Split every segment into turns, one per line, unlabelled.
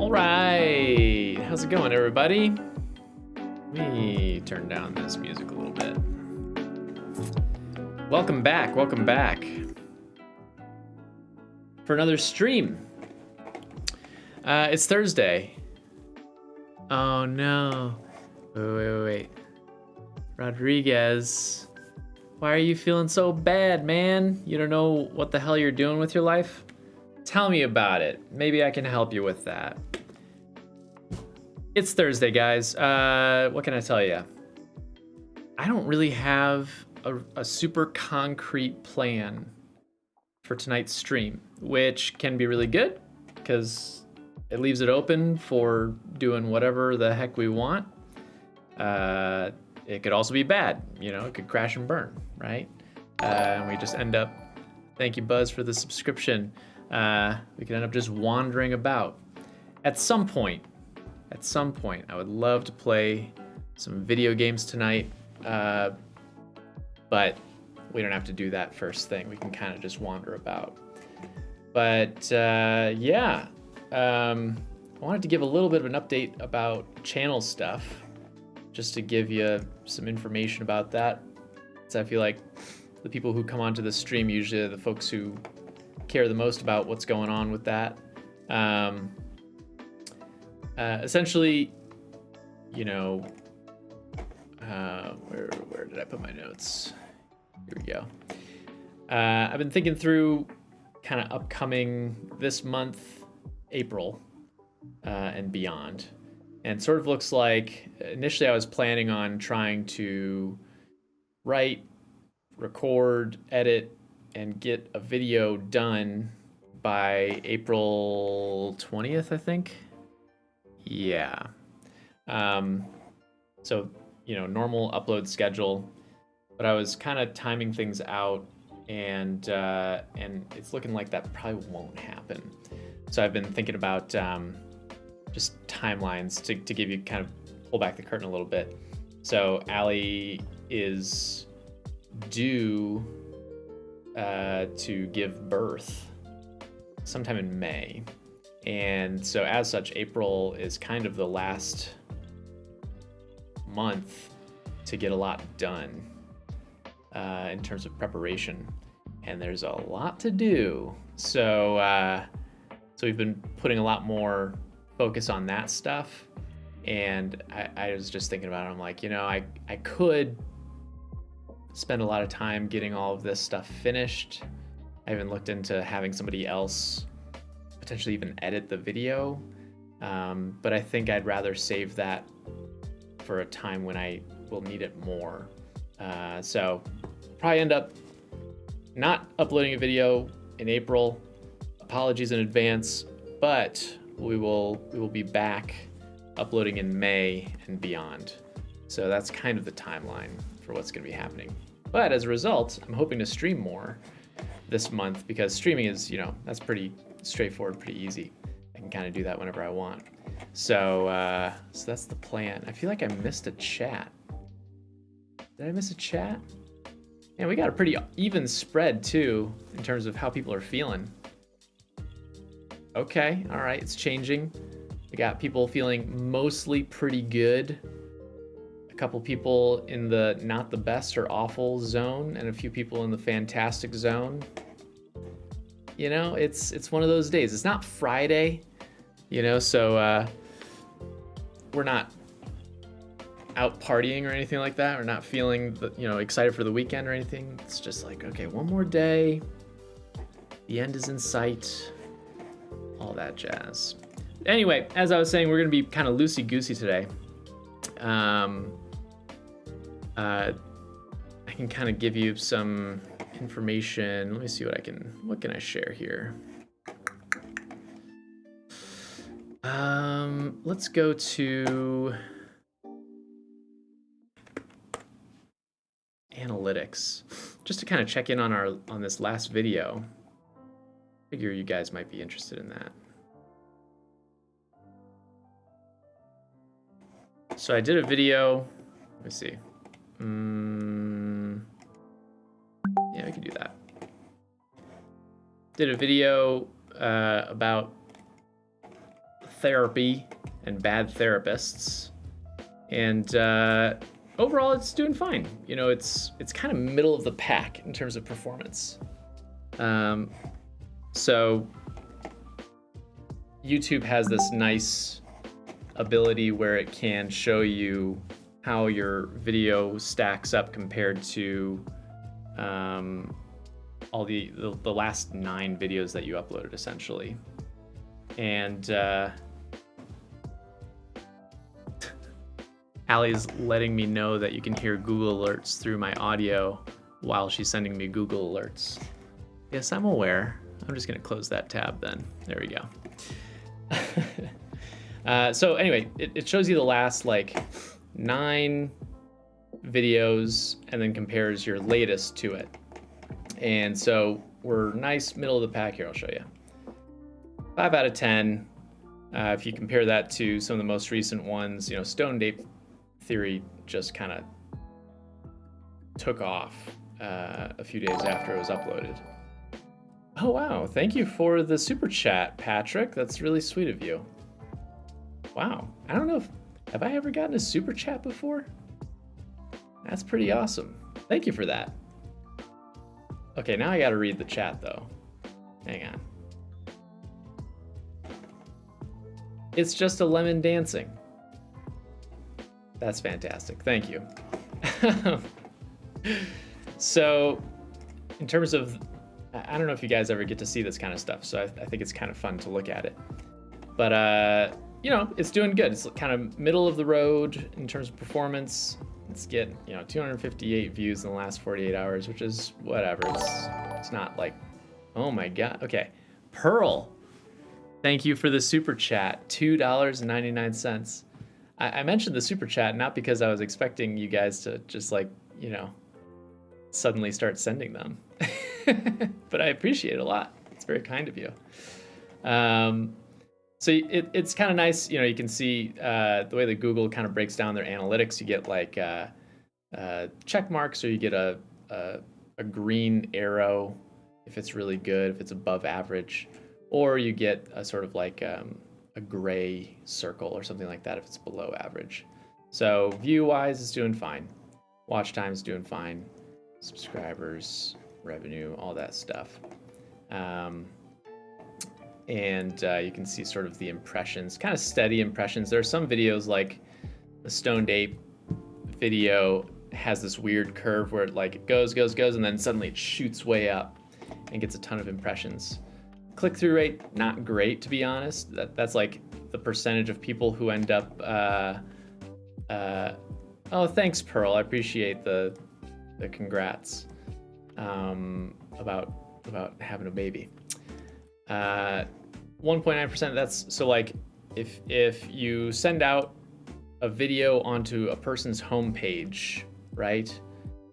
All right, how's it going, everybody? Let me turn down this music a little bit. Welcome back for another stream. It's Thursday. Oh no, wait. Rodriguez, why are you feeling so bad, man? You don't know what the hell you're doing with your life? Tell me about it. Maybe I can help you with that. It's Thursday, guys. What can I tell you? I don't really have a super concrete plan for tonight's stream, which can be really good because it leaves it open for doing whatever the heck we want. It could also be bad, you know, it could crash and burn, right? And we just end up, thank you Buzz for the subscription. We could end up just wandering about. At some point, I would love to play some video games tonight, but we don't have to do that first thing. We can kind of just wander about. But yeah, I wanted to give a little bit of an update about channel stuff, just to give you some information about that. So I feel like the people who come onto the stream usually are the folks who care the most about what's going on with that. Essentially, you know, where did I put my notes? Here we go. I've been thinking through kind of upcoming this month, April, and beyond. And sort of looks like, initially I was planning on trying to write, record, edit, and get a video done by April 20th, I think. Yeah. So, you know, normal upload schedule, but I was kind of timing things out, and it's looking like that probably won't happen. So I've been thinking about just timelines to give you kind of pull back the curtain a little bit. So Allie is due to give birth sometime in May. And so as such, April is kind of the last month to get a lot done in terms of preparation. And there's a lot to do. So we've been putting a lot more focus on that stuff. And I was just thinking about it. I'm like, you know, I could spend a lot of time getting all of this stuff finished. I even looked into having somebody else potentially even edit the video. But I think I'd rather save that for a time when I will need it more. So probably end up not uploading a video in April. Apologies in advance, but we will be back uploading in May and beyond. So that's kind of the timeline for what's going to be happening. But as a result, I'm hoping to stream more this month, because streaming is, you know, that's pretty straightforward, pretty easy. I can kind of do that whenever I want. So so that's the plan. I feel like I missed a chat. Did I miss a chat? Yeah, we got a pretty even spread too in terms of how people are feeling. Okay, all right, it's changing. We got people feeling mostly pretty good. A couple people in the not the best or awful zone, and a few people in the fantastic zone. You know, it's one of those days. It's not Friday, you know, so we're not out partying or anything like that. We're not feeling, you know, excited for the weekend or anything. It's just like, okay, one more day. The end is in sight. All that jazz. Anyway, as I was saying, we're gonna be kind of loosey-goosey today. I can kind of give you some information. Let me see what can I share here? Let's go to analytics, just to kind of check in on this last video. Figure you guys might be interested in that. So I did a video, let me see. Yeah, we can do that. Did a video about therapy and bad therapists. And overall, it's doing fine. You know, it's kind of middle of the pack in terms of performance. So YouTube has this nice ability where it can show you how your video stacks up compared to all the last 9 videos that you uploaded, essentially. And Allie's letting me know that you can hear Google alerts through my audio while she's sending me Google alerts. Yes, I'm aware. I'm just gonna close that tab then. There we go. So anyway, it shows you the last like 9 videos and then compares your latest to it. And so we're nice middle of the pack here. I'll show you. 5 out of 10. If you compare that to some of the most recent ones, you know, Stoned Ape Theory just kind of took off a few days after it was uploaded. Oh wow, thank you for the super chat, Patrick. That's really sweet of you. Wow, I don't know have I ever gotten a super chat before? That's pretty awesome. Thank you for that. Okay, now I gotta read the chat though. Hang on. It's just a lemon dancing. That's fantastic, thank you. So, in terms of, I don't know if you guys ever get to see this kind of stuff, so I think it's kind of fun to look at it. But, you know, it's doing good. It's kind of middle of the road in terms of performance. It's getting, you know, 258 views in the last 48 hours, which is whatever. It's not like, oh my God. Okay, Pearl, thank you for the super chat, $2.99. I mentioned the super chat not because I was expecting you guys to just like, you know, suddenly start sending them. But I appreciate it a lot. It's very kind of you. So it's kind of nice, you know, you can see the way that Google kind of breaks down their analytics. You get like check marks, or you get a green arrow if it's really good, if it's above average, or you get a sort of like a gray circle or something like that if it's below average. So view-wise, it's doing fine. Watch time is doing fine. Subscribers, revenue, all that stuff. And you can see sort of the impressions, kind of steady impressions. There are some videos like the Stoned Ape video has this weird curve where it like it goes, and then suddenly it shoots way up and gets a ton of impressions. Click-through rate, not great, to be honest. That's like the percentage of people who end up, oh, thanks, Pearl. I appreciate the congrats about having a baby. 1.9%, that's, so like if you send out a video onto a person's homepage, right?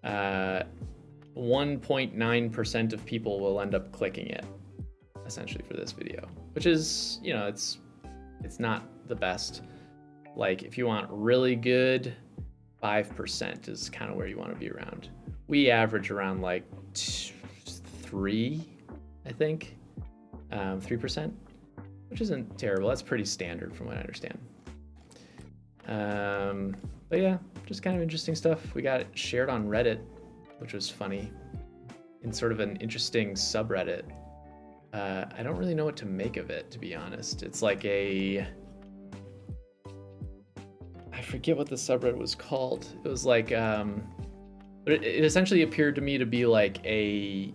1.9% of people will end up clicking it, essentially, for this video, which is, you know, it's not the best. Like if you want really good, 5% is kind of where you want to be around. We average around like 3, I think, 3%, which isn't terrible. That's pretty standard from what I understand. But yeah, just kind of interesting stuff. We got it shared on Reddit, which was funny, in sort of an interesting subreddit. I don't really know what to make of it, to be honest. It's like I forget what the subreddit was called. It was like, but it essentially appeared to me to be like a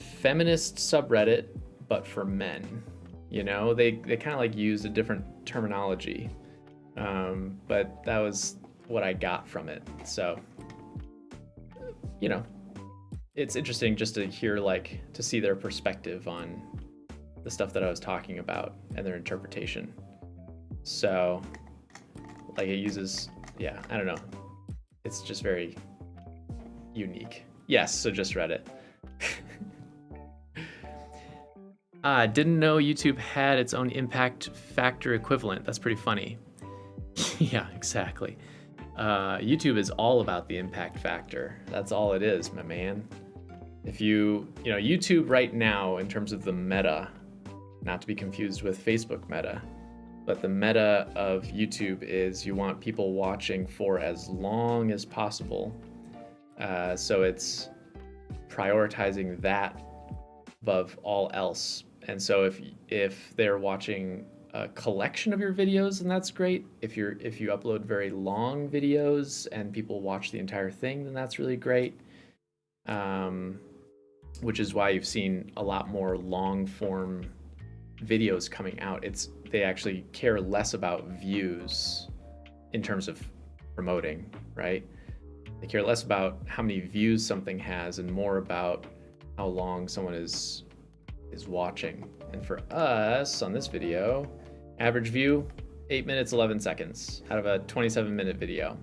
feminist subreddit, but for men. You know, they kind of like used a different terminology, but that was what I got from it. So, you know, it's interesting just to hear, like, to see their perspective on the stuff that I was talking about and their interpretation. So, like, it uses, yeah, I don't know. It's just very unique. Yes, so just Reddit. Didn't know YouTube had its own impact factor equivalent. That's pretty funny. Yeah, exactly. YouTube is all about the impact factor. That's all it is, my man. If you know, YouTube right now, in terms of the meta, not to be confused with Facebook Meta. But the meta of YouTube is you want people watching for as long as possible. So it's prioritizing that above all else. And so if they're watching a collection of your videos, then that's great. If you upload very long videos and people watch the entire thing, then that's really great. Which is why you've seen a lot more long form videos coming out. They actually care less about views in terms of promoting, right? They care less about how many views something has and more about how long someone is watching. And for us on this video, average view 8 minutes 11 seconds out of a 27-minute video,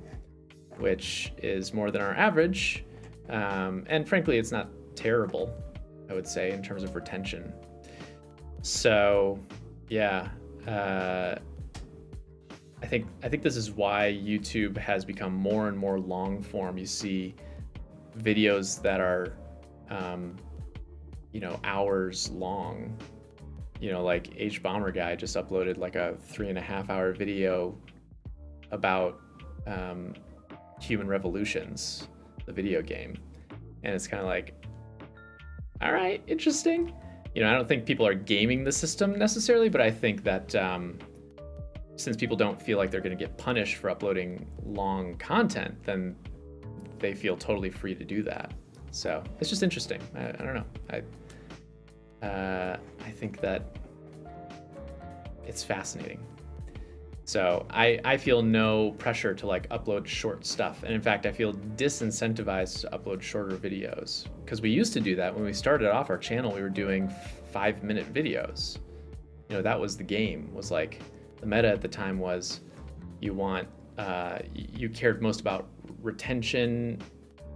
which is more than our average. And frankly, it's not terrible, I would say, in terms of retention. So yeah, I think this is why YouTube has become more and more long form. You see videos that are hours long. Like H Bomber guy just uploaded like a 3.5-hour video about Human Revolutions, the video game, and it's kind of like, all right, interesting. I don't think people are gaming the system necessarily, but I think that since people don't feel like they're going to get punished for uploading long content, then they feel totally free to do that. So it's just interesting. I don't know. I think that it's fascinating. So I feel no pressure to like upload short stuff. And in fact, I feel disincentivized to upload shorter videos, because we used to do that when we started off our channel. We were doing 5-minute videos. That was the game. Was like the meta at the time was you cared most about retention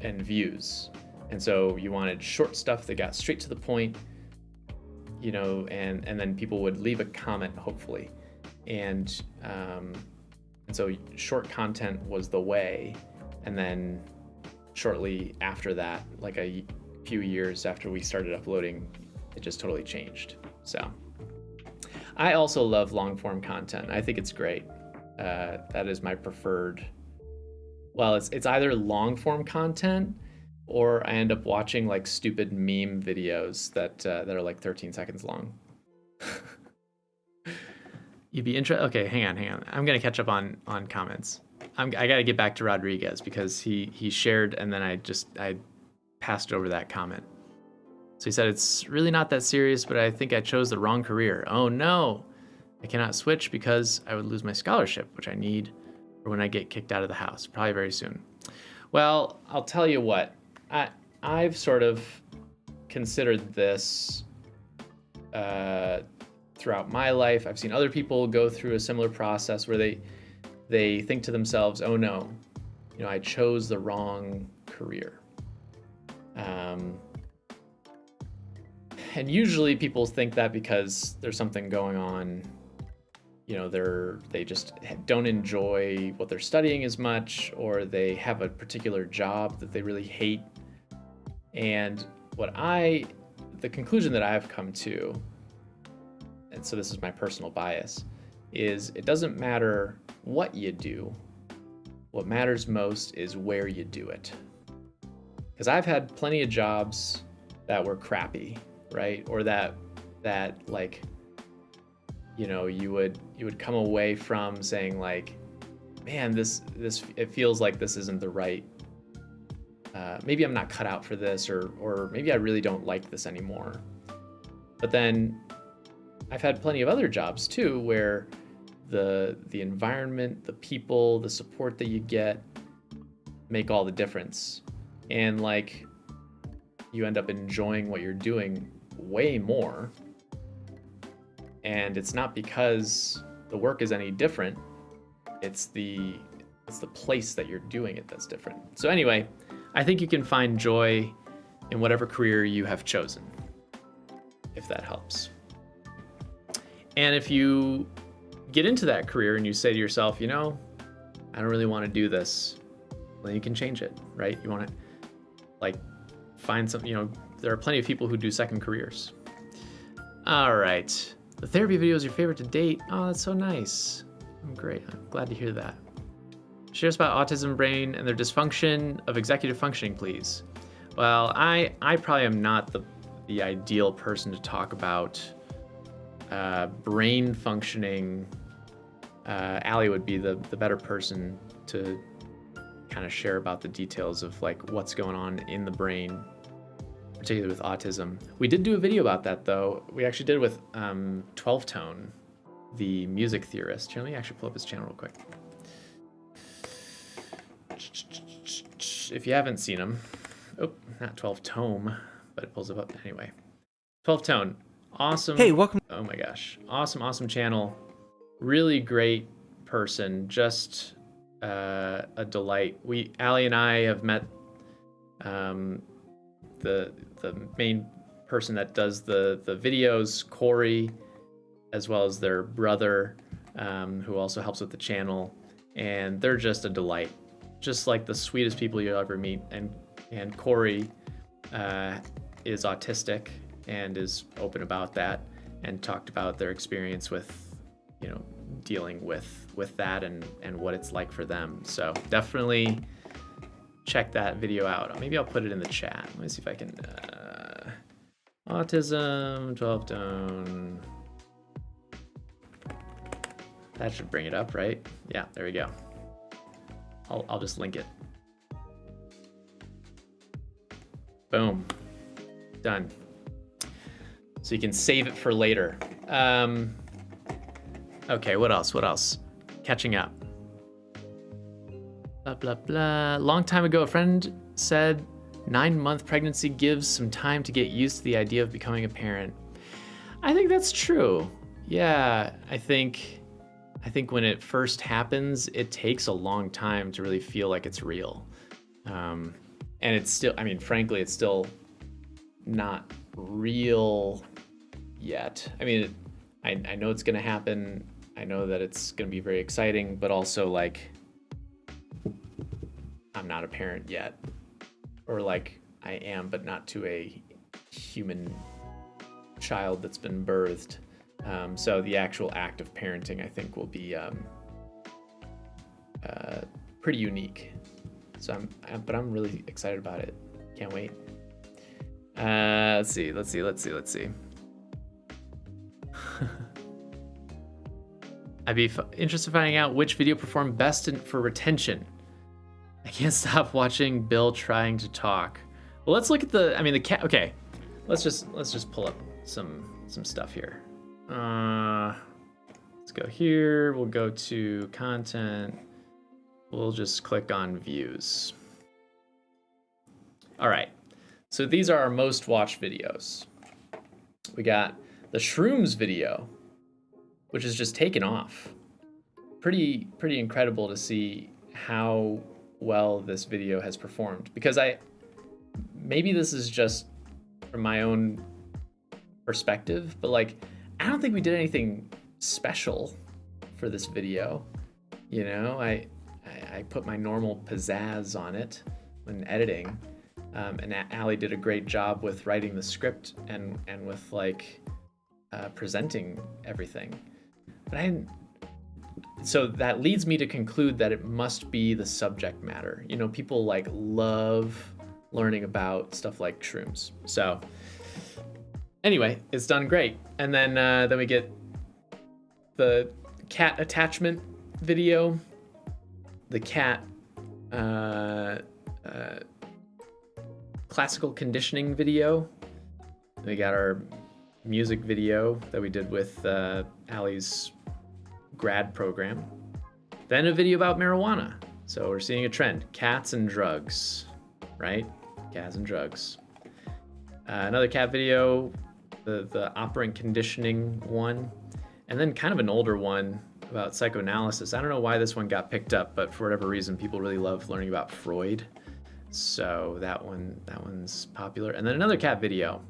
and views. And so you wanted short stuff that got straight to the point, and then people would leave a comment, hopefully. And so short content was the way. And then shortly after that, like a few years after we started uploading, it just totally changed. So I also love long form content. I think it's great. That is my preferred. Well, it's either long form content or I end up watching like stupid meme videos that are like 13 seconds long. You'd be interested. Okay, hang on. I'm gonna catch up on comments. I gotta get back to Rodriguez because he shared and then I passed over that comment. So he said, it's really not that serious, but I think I chose the wrong career. Oh no, I cannot switch because I would lose my scholarship, which I need for when I get kicked out of the house, probably very soon. Well, I'll tell you what, I've sort of considered this throughout my life. I've seen other people go through a similar process where they think to themselves, oh no, I chose the wrong career. And usually people think that because there's something going on, they just don't enjoy what they're studying as much, or they have a particular job that they really hate. And the conclusion that I have come to, and so this is my personal bias, is it doesn't matter what you do. What matters most is where you do it. Because I've had plenty of jobs that were crappy, right? Or that like, you would come away from saying like, man, this it feels like this isn't the right, maybe I'm not cut out for this, or maybe I really don't like this anymore. But then I've had plenty of other jobs too, where the environment, the people, the support that you get make all the difference. And like, you end up enjoying what you're doing way more. And it's not because the work is any different. It's the place that you're doing it that's different. So anyway, I think you can find joy in whatever career you have chosen, if that helps. And if you get into that career and you say to yourself, I don't really want to do this, well, then you can change it, right? You want to like find some, there are plenty of people who do second careers. All right. The therapy video is your favorite to date. Oh, that's so nice. Great. I'm glad to hear that. Share us about autism brain and their dysfunction of executive functioning, please. Well, I probably am not the ideal person to talk about brain functioning. Allie would be the better person to kind of share about the details of like what's going on in the brain, particularly with autism. We did do a video about that though. We actually did with 12 Tone, the music theorist. Here, let me actually pull up his channel real quick. If you haven't seen him, oh, not 12 Tome, but it pulls it up anyway. 12 Tone, awesome.
Hey, welcome.
Oh my gosh, awesome channel. Really great person, just a delight. Allie and I have met the main person that does the videos, Corey, as well as their brother, who also helps with the channel, and they're just a delight, just like the sweetest people you'll ever meet. And Corey is autistic and is open about that, and talked about their experience with, you know, dealing with that and what it's like for them. So definitely check that video out. Maybe I'll put it in the chat. Let me see if I can. Autism, 12 Tone. That should bring it up, right? Yeah, there we go. I'll just link it. Boom. Done. So you can save it for later. Okay, what else? Catching up. Blah, blah, blah. Long time ago, a friend said 9-month pregnancy gives some time to get used to the idea of becoming a parent. I think that's true. Yeah, I think when it first happens, it takes a long time to really feel like it's real. And it's still, I mean, frankly, it's still not real yet. I mean, I know it's gonna happen. I know that it's gonna be very exciting, but also like, I'm not a parent yet. Or like, I am, but not to a human child that's been birthed. So the actual act of parenting, I think, will be pretty unique. So I'm really excited about it. Can't wait. Let's see. I'd be interested in finding out which video performed best for retention. I can't stop watching Bill trying to talk. Well, let's look at the cat. Okay, let's just pull up some stuff here. Let's go here. We'll go to content. We'll just click on views. All right. So these are our most watched videos. We got the Shrooms video, which is just taken off. Pretty incredible to see how well this video has performed, because maybe this is just from my own perspective, but like, I don't think we did anything special for this video. You know, I put my normal pizzazz on it when editing, and Allie did a great job with writing the script and with like presenting everything. But so that leads me to conclude that it must be the subject matter. You know, people like love learning about stuff like shrooms. So anyway, it's done great. And then we get the cat attachment video, the cat classical conditioning video. We got our music video that we did with Allie's grad program. Then a video about marijuana. So we're seeing a trend, cats and drugs, right? Cats and drugs. Another cat video, the operant conditioning one, and then kind of an older one about psychoanalysis. I don't know why this one got picked up, but for whatever reason, people really love learning about Freud. So that one's popular. And then another cat video.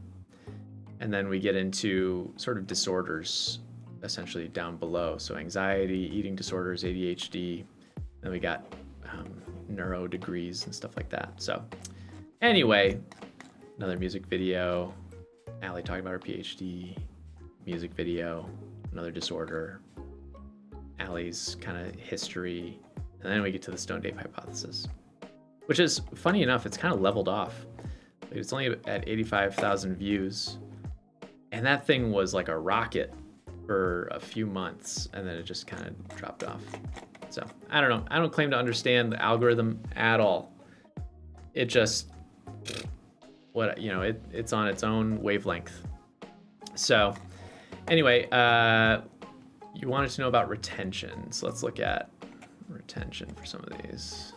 And then we get into sort of disorders, essentially down below. So anxiety, eating disorders, ADHD. Then we got neuro degrees and stuff like that. So anyway, another music video. Allie talking about her PhD. music video, another disorder, Allie's kind of history, and then we get to the stone ape hypothesis, which is funny enough, it's kind of leveled off. It's only at 85,000 views, and that thing was like a rocket for a few months, and then it just kind of dropped off. So I don't know. I don't claim to understand the algorithm at all. It just, it's on its own wavelength. So anyway, you wanted to know about retention. So let's look at retention for some of these.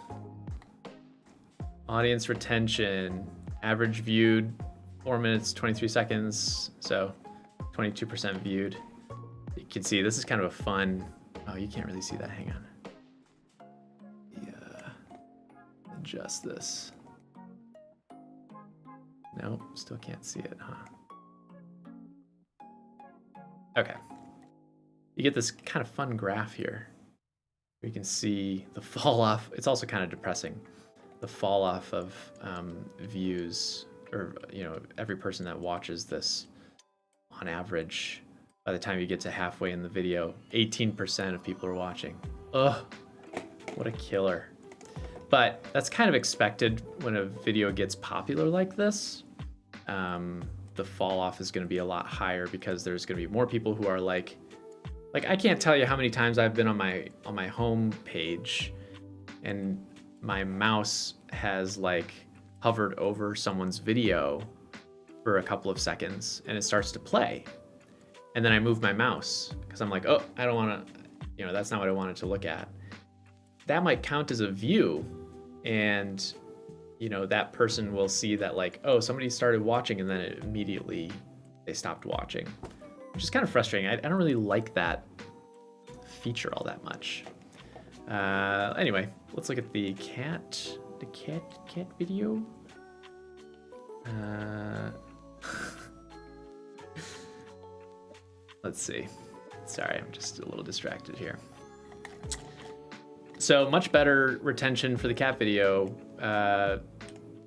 Audience retention, average viewed, 4 minutes, 23 seconds. So 22% viewed. You can see this is kind of a fun, oh, you can't really see that, hang on. Yeah, adjust this. Nope, still can't see it, huh? Okay. You get this kind of fun graph here. You can see the fall off. It's also kind of depressing. The fall off of views, or every person that watches this, on average, by the time you get to halfway in the video, 18% of people are watching. Ugh, what a killer. But that's kind of expected when a video gets popular like this. The fall off is going to be a lot higher because there's going to be more people who are like I can't tell you how many times I've been on my home page and my mouse has hovered over someone's video for a couple of seconds and it starts to play. And then I move my mouse because I'm like, oh, I don't want to, that's not what I wanted to look at. That might count as a view, and that person will see that oh, somebody started watching and then immediately they stopped watching, which is kind of frustrating. I don't really like that feature all that much. Anyway, let's look at the cat video. Let's see. Sorry, I'm just a little distracted here. So much better retention for the cat video.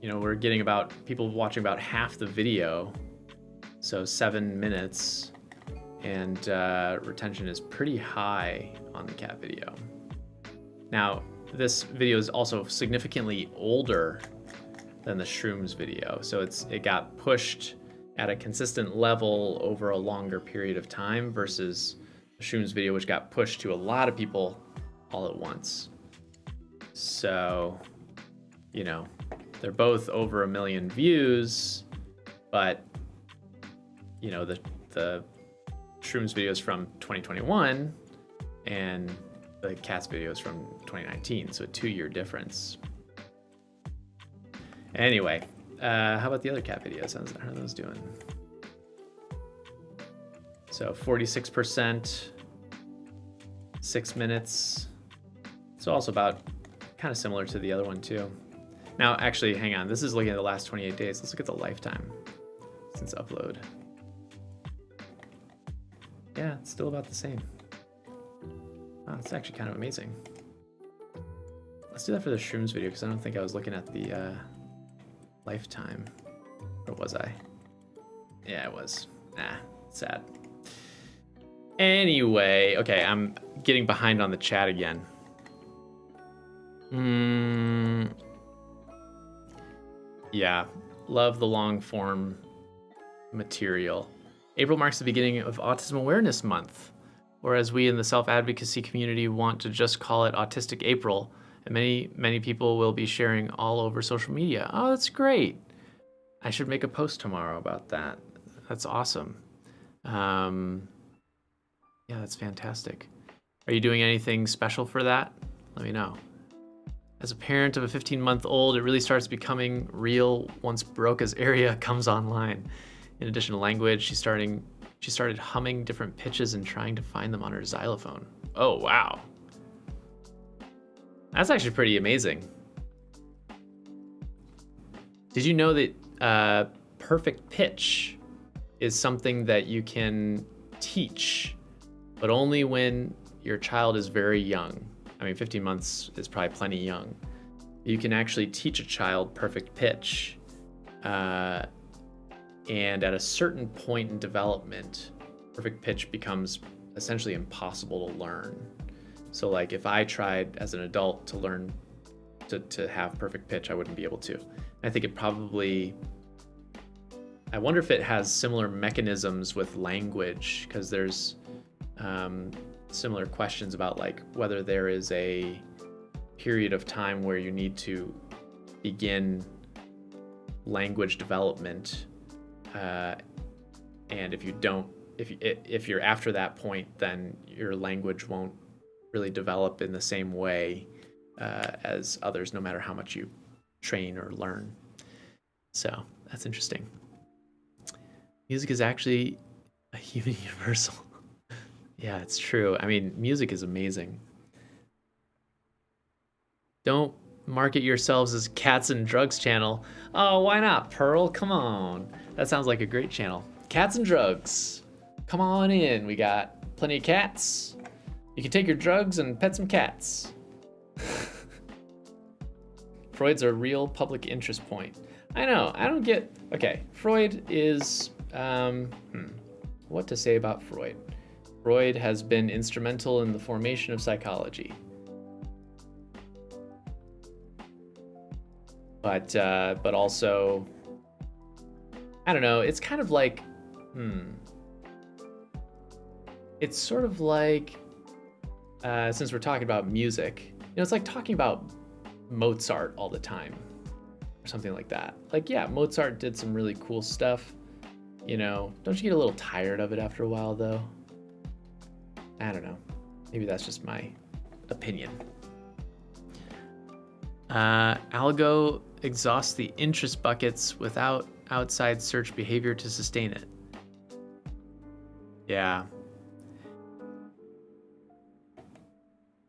We're getting people watching about half the video, so 7 minutes, and retention is pretty high on the cat video. Now, this video is also significantly older than the shrooms video, so it got pushed at a consistent level over a longer period of time versus the shrooms video, which got pushed to a lot of people all at once. So, they're both over 1 million views, but the shrooms video is from 2021 and the cats video is from 2019, so a 2-year difference. Anyway, how about the other cat videos? How are those doing? So 46%, 6 minutes. So also about kind of similar to the other one too. Now, actually, hang on. This is looking at the last 28 days. Let's look at the lifetime since upload. Yeah, it's still about the same. Wow, it's actually kind of amazing. Let's do that for the shrooms video because I don't think I was looking at the lifetime. Or was I? Yeah, I was. Nah, sad. Anyway, okay, I'm getting behind on the chat again. Yeah, love the long form material. April marks the beginning of Autism Awareness Month, whereas we in the self-advocacy community want to just call it Autistic April, and many people will be sharing all over social media. Oh, that's great. I should make a post tomorrow about that. That's awesome. Yeah, that's fantastic. Are you doing anything special for that? Let me know. As a parent of a 15-month-old, it really starts becoming real once Broca's area comes online. In addition to language, she started humming different pitches and trying to find them on her xylophone. Oh, wow. That's actually pretty amazing. Did you know that perfect pitch is something that you can teach, but only when your child is very young? I mean, 15 months is probably plenty young. You can actually teach a child perfect pitch, and at a certain point in development, perfect pitch becomes essentially impossible to learn. So like if I tried as an adult to learn to have perfect pitch, I wouldn't be able to. I think it probably, I wonder if it has similar mechanisms with language, because there's similar questions about like whether there is a period of time where you need to begin language development, and if you don't, if you're after that point, then your language won't really develop in the same way as others, no matter how much you train or learn. So that's interesting. Music is actually a human universal. Yeah, it's true. I mean, music is amazing. Don't market yourselves as Cats and Drugs channel. Oh, why not, Pearl? Come on. That sounds like a great channel. Cats and Drugs. Come on in. We got plenty of cats. You can take your drugs and pet some cats. Freud's a real public interest point. I know. I don't get... Okay, Freud is... What to say about Freud? Freud has been instrumental in the formation of psychology. But also, I don't know, it's kind of like, it's sort of like, since we're talking about music, it's like talking about Mozart all the time, or something like that. Like, yeah, Mozart did some really cool stuff, don't you get a little tired of it after a while, though? I don't know. Maybe that's just my opinion. Algo exhausts the interest buckets without outside search behavior to sustain it. Yeah.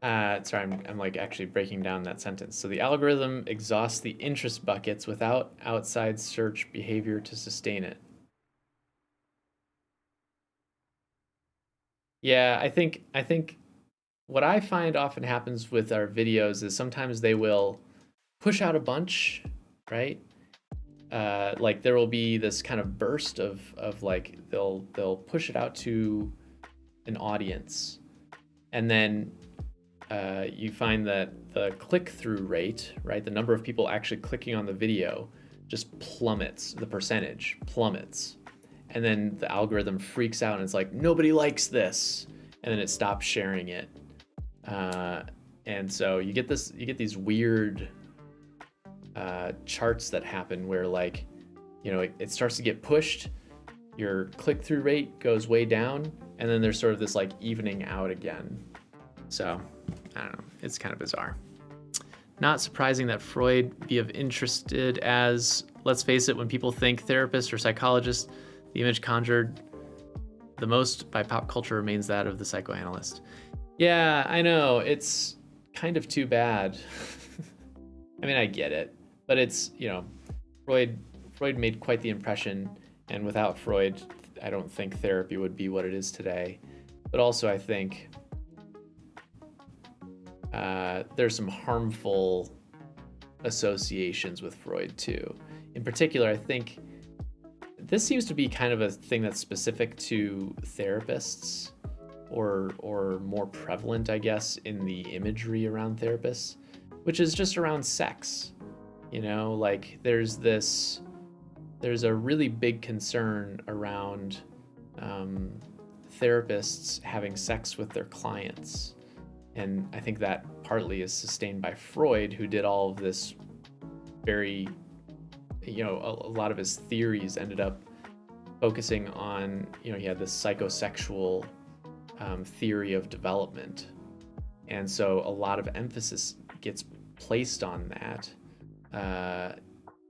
Sorry, I'm like actually breaking down that sentence. So the algorithm exhausts the interest buckets without outside search behavior to sustain it. Yeah, I think what I find often happens with our videos is sometimes they will push out a bunch, right? Like there will be this kind of burst of like they'll push it out to an audience, and then you find that the click-through rate, right, the number of people actually clicking on the video just plummets, the percentage plummets. And then the algorithm freaks out and it's like, nobody likes this. And then it stops sharing it. And so you get these weird charts that happen where like, it starts to get pushed, your click-through rate goes way down, and then there's sort of this like evening out again. So, I don't know, it's kind of bizarre. Not surprising that Freud be of interested, as, let's face it, when people think therapist or psychologist, the image conjured the most by pop culture remains that of the psychoanalyst. Yeah, I know, it's kind of too bad. I mean, I get it, but it's, Freud made quite the impression, and without Freud, I don't think therapy would be what it is today. But also, I think there's some harmful associations with Freud too. In particular, I think this seems to be kind of a thing that's specific to therapists, or more prevalent, I guess, in the imagery around therapists, which is just around sex. Like there's a really big concern around therapists having sex with their clients. And I think that partly is sustained by Freud, who did all of this very, a lot of his theories ended up focusing on, he had this psychosexual theory of development. And so a lot of emphasis gets placed on that,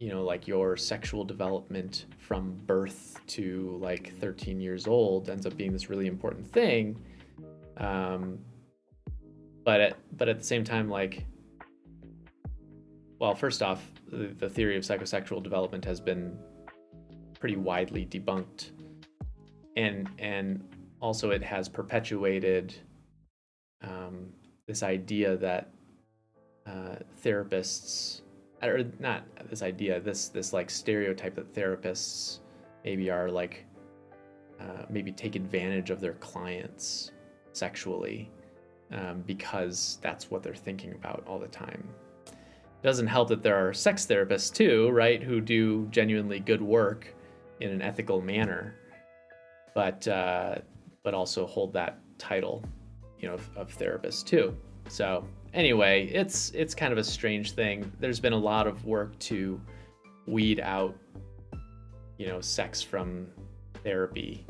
like your sexual development from birth to like 13 years old ends up being this really important thing. But at the same time, like, well, first off, the theory of psychosexual development has been pretty widely debunked, and also it has perpetuated this idea that therapists, or not this idea, this like stereotype that therapists maybe are like maybe take advantage of their clients sexually because that's what they're thinking about all the time. It doesn't help that there are sex therapists too, right, who do genuinely good work in an ethical manner, but also hold that title, of therapist too. So anyway, it's kind of a strange thing. There's been a lot of work to weed out, sex from therapy,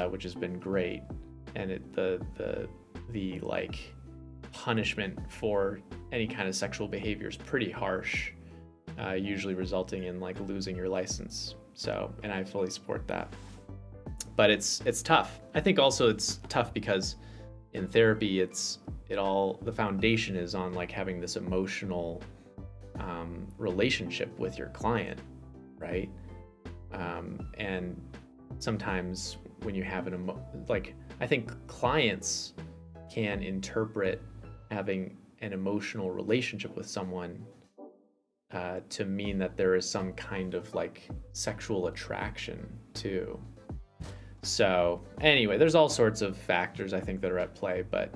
which has been great. And the like punishment for any kind of sexual behavior is pretty harsh, usually resulting in like losing your license. So, and I fully support that. But it's tough. I think also it's tough because in therapy, the foundation is on like having this emotional relationship with your client, right? And sometimes when you have I think clients can interpret having an emotional relationship with someone to mean that there is some kind of like sexual attraction too. So anyway, there's all sorts of factors I think that are at play, but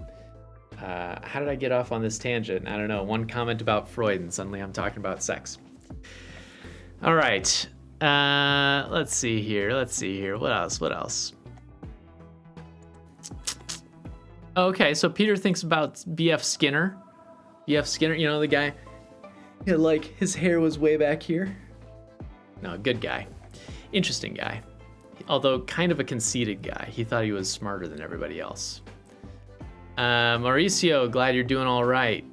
how did I get off on this tangent? I don't know. One comment about Freud and suddenly I'm talking about sex. All right. Let's see here. What else? Okay, so Peter thinks about B.F. Skinner. B.F. Skinner, the guy, like his hair was way back here. No, good guy. Interesting guy. Although kind of a conceited guy. He thought he was smarter than everybody else. Mauricio, glad you're doing all right.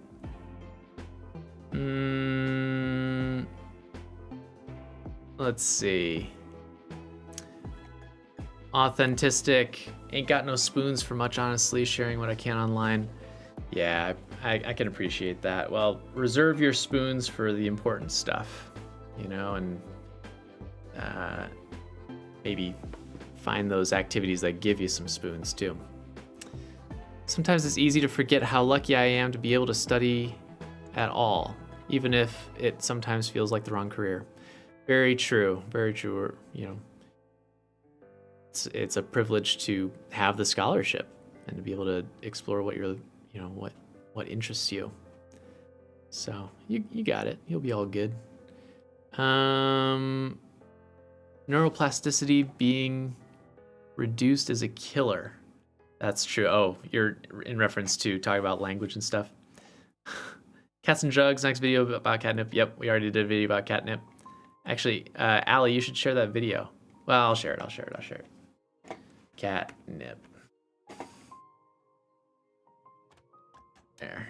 Let's see. Authentic. Ain't got no spoons for much, honestly. Sharing what I can online. Yeah, I can appreciate that. Well, reserve your spoons for the important stuff, and maybe find those activities that give you some spoons too. Sometimes it's easy to forget how lucky I am to be able to study at all, even if it sometimes feels like the wrong career. Very true. It's a privilege to have the scholarship and to be able to explore what what interests you. So you got it. You'll be all good. Neuroplasticity being reduced as a killer. That's true. Oh, you're in reference to talking about language and stuff. Cats and Jugs, next video about catnip. Yep, we already did a video about catnip. Actually, Allie, you should share that video. Well, I'll share it. Catnip. There.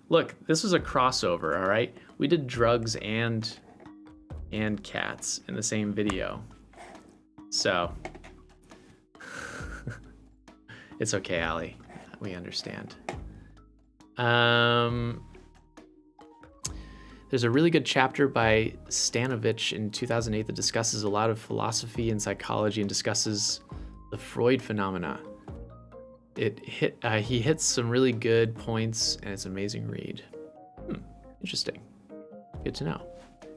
Look, this was a crossover, all right? We did drugs and cats in the same video. So, it's okay, Allie. We understand. There's a really good chapter by Stanovich in 2008 that discusses a lot of philosophy and psychology and discusses the Freud phenomena. He hits some really good points, and it's an amazing read. Interesting. Good to know.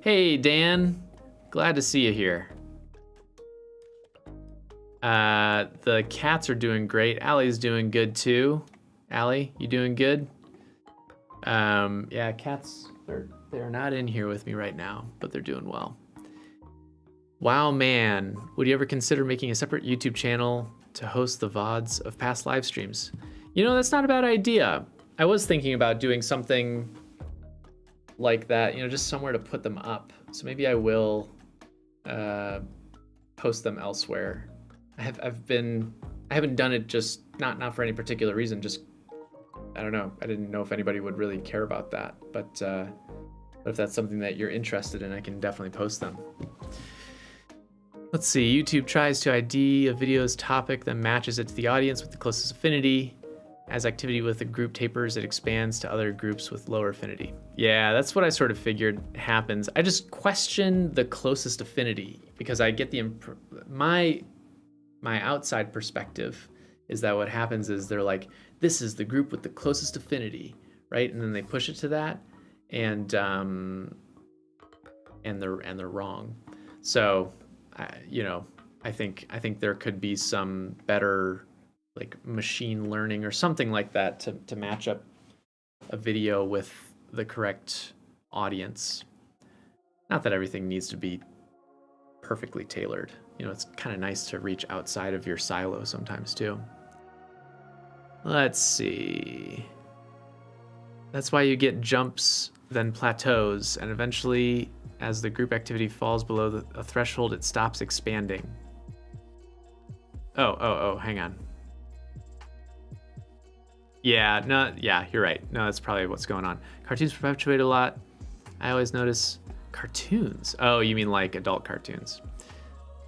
Hey, Dan. Glad to see you here. The cats are doing great. Allie's doing good too. Allie, you doing good? Yeah, cats, they're not in here with me right now, but they're doing well. Wow, man. Would you ever consider making a separate YouTube channel to host the VODs of past live streams? That's not a bad idea. I was thinking about doing something like that, just somewhere to put them up. So maybe I will post them elsewhere. I haven't done it just not for any particular reason, just I don't know. I didn't know if anybody would really care about that, but if that's something that you're interested in, I can definitely post them. Let's see. YouTube tries to ID a video's topic, then matches it to the audience with the closest affinity. As activity with the group tapers, it expands to other groups with lower affinity. Yeah, that's what I sort of figured happens. I just question the closest affinity because I get my outside perspective is that what happens is they're like, this is the group with the closest affinity, right? And then they push it to that, and they're wrong. So I think there could be some better like machine learning or something like that to match up a video with the correct audience. Not that everything needs to be perfectly tailored. It's kind of nice to reach outside of your silo sometimes too. Let's see. That's why you get jumps, then plateaus, and eventually, as the group activity falls below a threshold, it stops expanding. Oh, hang on. Yeah, you're right. No, that's probably what's going on. Cartoons perpetuate a lot. I always notice cartoons. Oh, you mean like adult cartoons.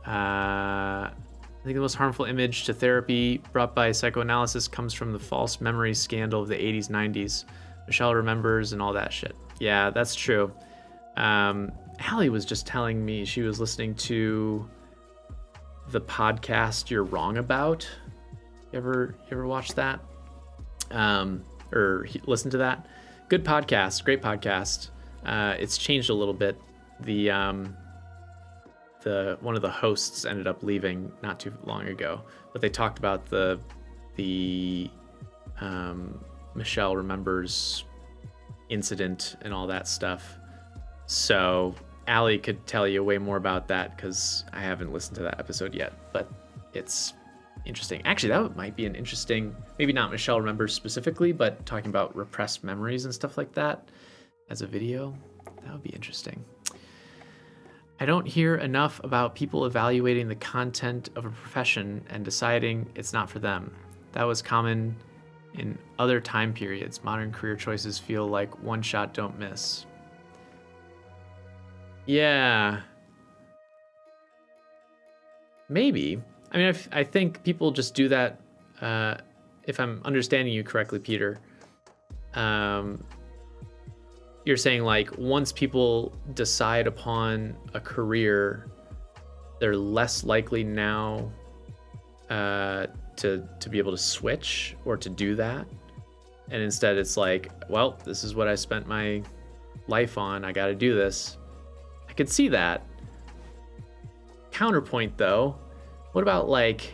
I think the most harmful image to therapy brought by psychoanalysis comes from the false memory scandal of the 80s, 90s. Michelle remembers and all that shit. Yeah, that's true. Allie was just telling me she was listening to the podcast You're Wrong About. You ever watch that? Or listen to that? Good podcast, great podcast. It's changed a little bit. The one of the hosts ended up leaving not too long ago, but they talked about the Michelle remembers incident and all that stuff. So Allie could tell you way more about that because I haven't listened to that episode yet, but it's interesting. Actually, that might be an interesting, maybe not Michelle remembers specifically, but talking about repressed memories and stuff like that as a video, that would be interesting. I don't hear enough about people evaluating the content of a profession and deciding it's not for them. That was common in other time periods. Modern career choices feel like one shot, don't miss. Yeah. Maybe. I mean, I think people just do that, if I'm understanding you correctly, Peter. You're saying like once people decide upon a career, they're less likely now to be able to switch or to do that. And instead it's like, well, this is what I spent my life on. I got to do this. I could see that. Counterpoint though, what about like,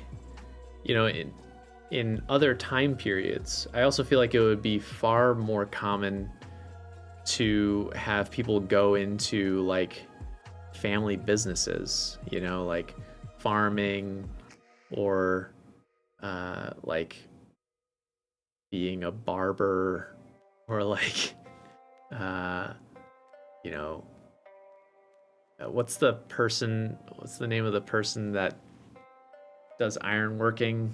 in other time periods, I also feel like it would be far more common to have people go into like family businesses, like farming or like being a barber or like what's the name of the person that does ironworking?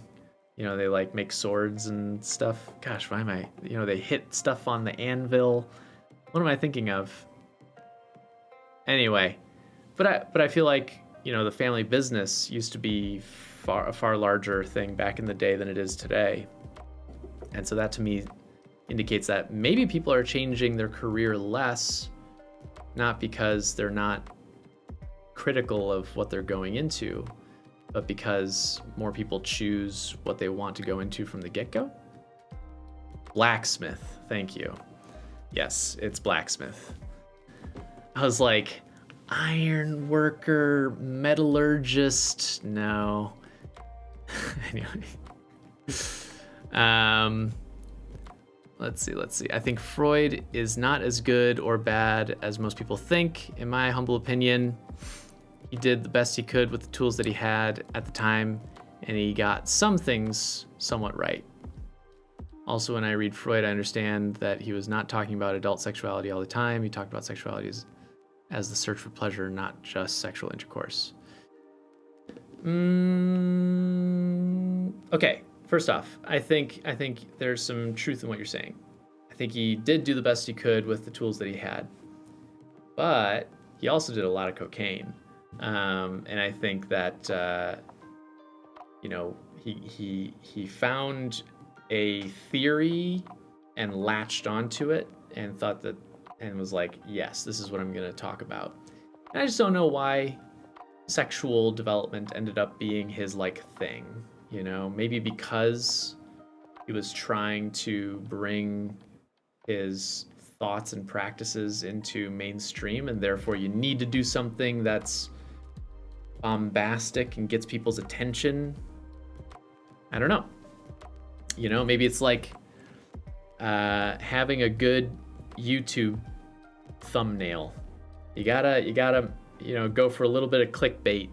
They like make swords and stuff. Gosh, why am I, they hit stuff on the anvil. What am I thinking of? Anyway, but I feel like, the family business used to be a far larger thing back in the day than it is today. And so that to me indicates that maybe people are changing their career less, not because they're not critical of what they're going into, but because more people choose what they want to go into from the get-go. Blacksmith, thank you. Yes, it's blacksmith. I was like, iron worker, metallurgist, no. Anyway. Let's see. I think Freud is not as good or bad as most people think. In my humble opinion, he did the best he could with the tools that he had at the time, and he got some things somewhat right. Also, when I read Freud, I understand that he was not talking about adult sexuality all the time. He talked about sexuality as the search for pleasure, not just sexual intercourse. Okay, first off, I think there's some truth in what you're saying. I think he did do the best he could with the tools that he had, but he also did a lot of cocaine, and I think that he found a theory and latched onto it and thought that, and was like, yes, this is what I'm going to talk about. And I just don't know why sexual development ended up being his like thing, maybe because he was trying to bring his thoughts and practices into mainstream, and therefore you need to do something that's bombastic and gets people's attention. I don't know. You know, maybe it's like having a good YouTube thumbnail. You gotta, you know, go for a little bit of clickbait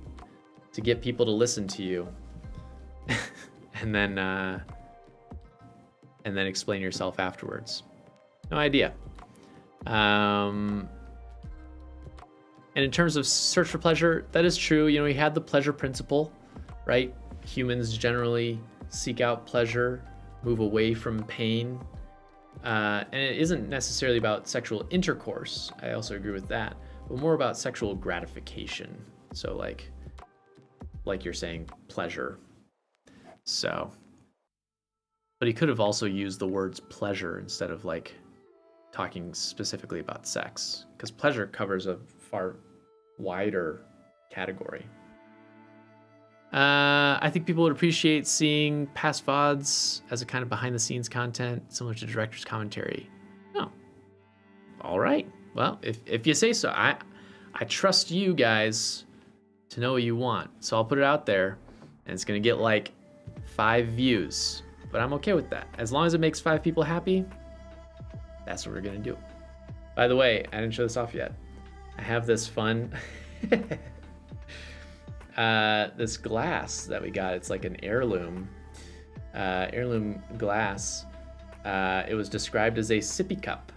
to get people to listen to you, and then explain yourself afterwards. No idea. And in terms of search for pleasure, that is true. You know, we had the pleasure principle, right? Humans generally seek out pleasure, move away from pain. And it isn't necessarily about sexual intercourse. I also agree with that, but more about sexual gratification. So like you're saying, pleasure. So, but he could have also used the words pleasure instead of like talking specifically about sex, because pleasure covers a far wider category. I think people would appreciate seeing past VODs as a kind of behind-the-scenes content, similar to director's commentary. Oh, all right. Well, if you say so, I trust you guys to know what you want. So I'll put it out there, and it's gonna get like 5 views, but I'm okay with that. As long as it makes 5 people happy, that's what we're gonna do. By the way, I didn't show this off yet. I have this fun. This glass that we got. It's like an heirloom glass. It was described as a sippy cup,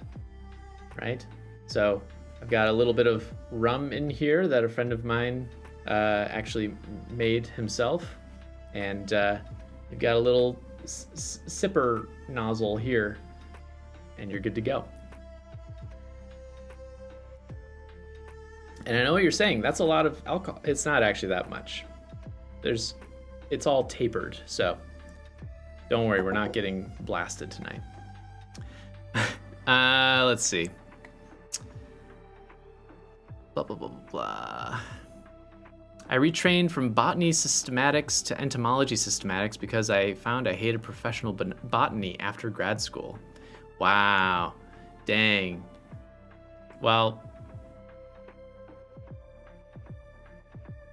right? So I've got a little bit of rum in here that a friend of mine actually made himself, and you've got a little sipper nozzle here, and you're good to go. And I know what you're saying, that's a lot of alcohol. It's not actually that much. It's all tapered, so don't worry, we're not getting blasted tonight. Let's see. Blah, blah, blah, blah, blah. I retrained from botany systematics to entomology systematics because I found I hated professional botany after grad school. Wow, dang. Well,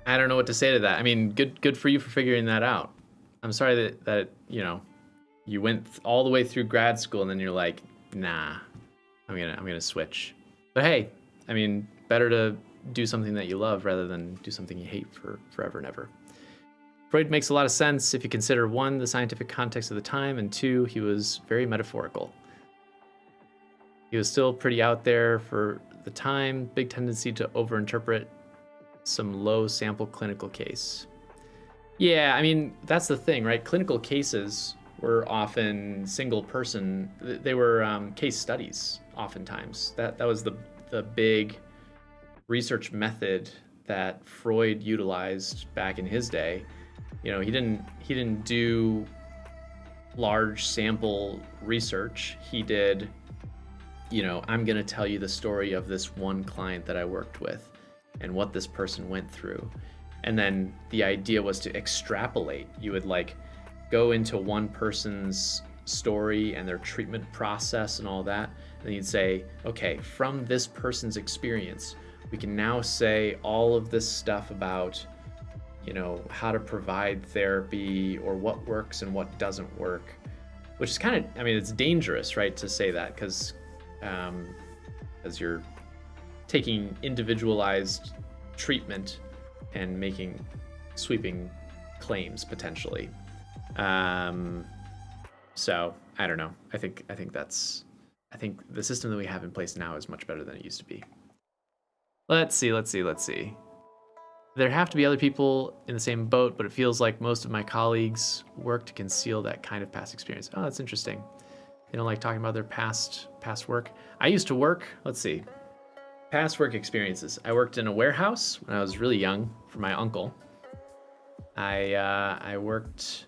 I don't know what to say to that. I mean, good for you for figuring that out. I'm sorry that you know, you went all the way through grad school and then you're like, nah, I'm gonna switch. But hey, I mean, better to do something that you love rather than do something you hate for forever and ever. Freud makes a lot of sense if you consider 1, the scientific context of the time, and 2, he was very metaphorical. He was still pretty out there for the time, big tendency to overinterpret some low sample clinical case. Yeah, I mean, that's the thing, right? Clinical cases were often single person. They were case studies oftentimes. That was the big research method that Freud utilized back in his day. You know, he didn't do large sample research. He did, you know, I'm going to tell you the story of this one client that I worked with and what this person went through. And then the idea was to extrapolate. You would like go into one person's story and their treatment process and all that. And then you'd say, okay, from this person's experience, we can now say all of this stuff about, you know, how to provide therapy or what works and what doesn't work, which is kind of, I mean, it's dangerous, right, to say that because you're taking individualized treatment and making sweeping claims potentially. So I don't know. I think the system that we have in place now is much better than it used to be. Let's see. There have to be other people in the same boat, but it feels like most of my colleagues work to conceal that kind of past experience. Oh, that's interesting. They don't like talking about their past work. I used to work, let's see, past work experiences. I worked in a warehouse when I was really young for my uncle. I worked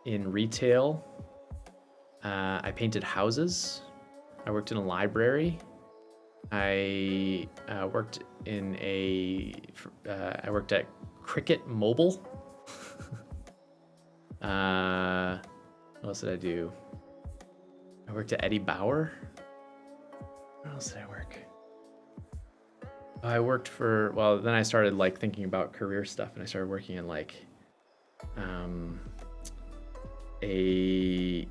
in retail. I painted houses. I worked in a library. I worked at Cricket Mobile. What else did I do? I worked at Eddie Bauer. Where else did I work? I worked for, well, then I started like thinking about career stuff, and I started working in like a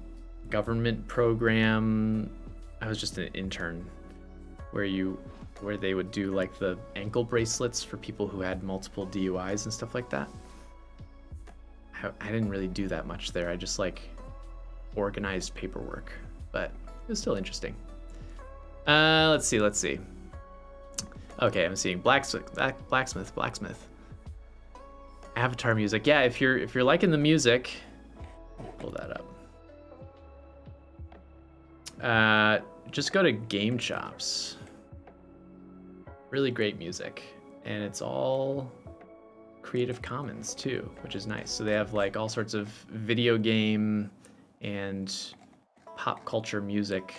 government program. I was just an intern where they would do like the ankle bracelets for people who had multiple DUIs and stuff like that. I didn't really do that much there. I just like organized paperwork, but it was still interesting. Let's see. Okay, I'm seeing blacksmith. Avatar music. Yeah, if you're liking the music, I'll pull that up. Just go to Game Chops. Really great music, and it's all Creative Commons too, which is nice. So they have like all sorts of video game and pop culture music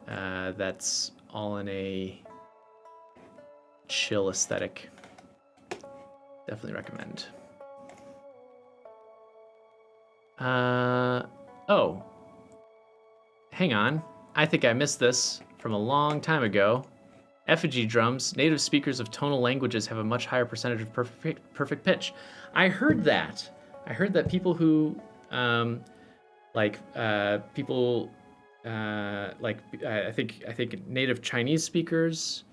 that's all in a chill aesthetic. Definitely recommend. Oh, hang on. I think I missed this from a long time ago. Effigy drums, native speakers of tonal languages have a much higher percentage of perfect pitch. I heard that. People who, I think native Chinese speakers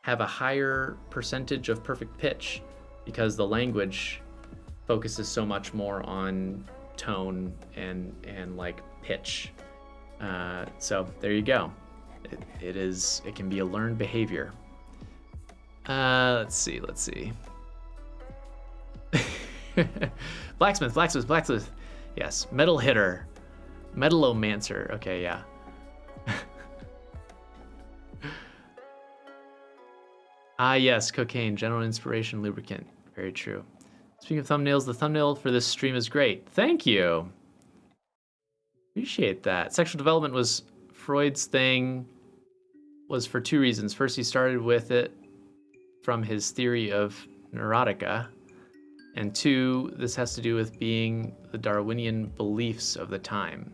have a higher percentage of perfect pitch because the language focuses so much more on tone and like pitch. So there you go. It can be a learned behavior. Let's see. Blacksmith. Yes, metal hitter, metalomancer. Okay, yeah. Yes, cocaine, general inspiration, lubricant. Very true. Speaking of thumbnails, the thumbnail for this stream is great. Thank you. Appreciate that. Sexual development was Freud's thing. Was for two reasons. First, he started with it from his theory of neurotica. And two, this has to do with being the Darwinian beliefs of the time.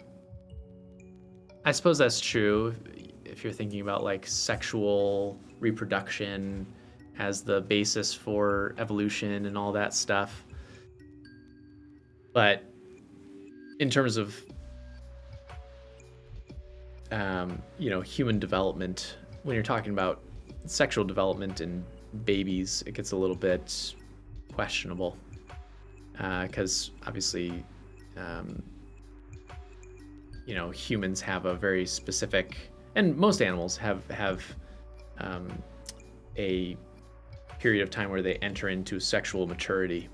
I suppose that's true if you're thinking about like sexual reproduction as the basis for evolution and all that stuff. But in terms of human development, when you're talking about sexual development in babies, it gets a little bit questionable because obviously, humans have a very specific, and most animals have a period of time where they enter into sexual maturity.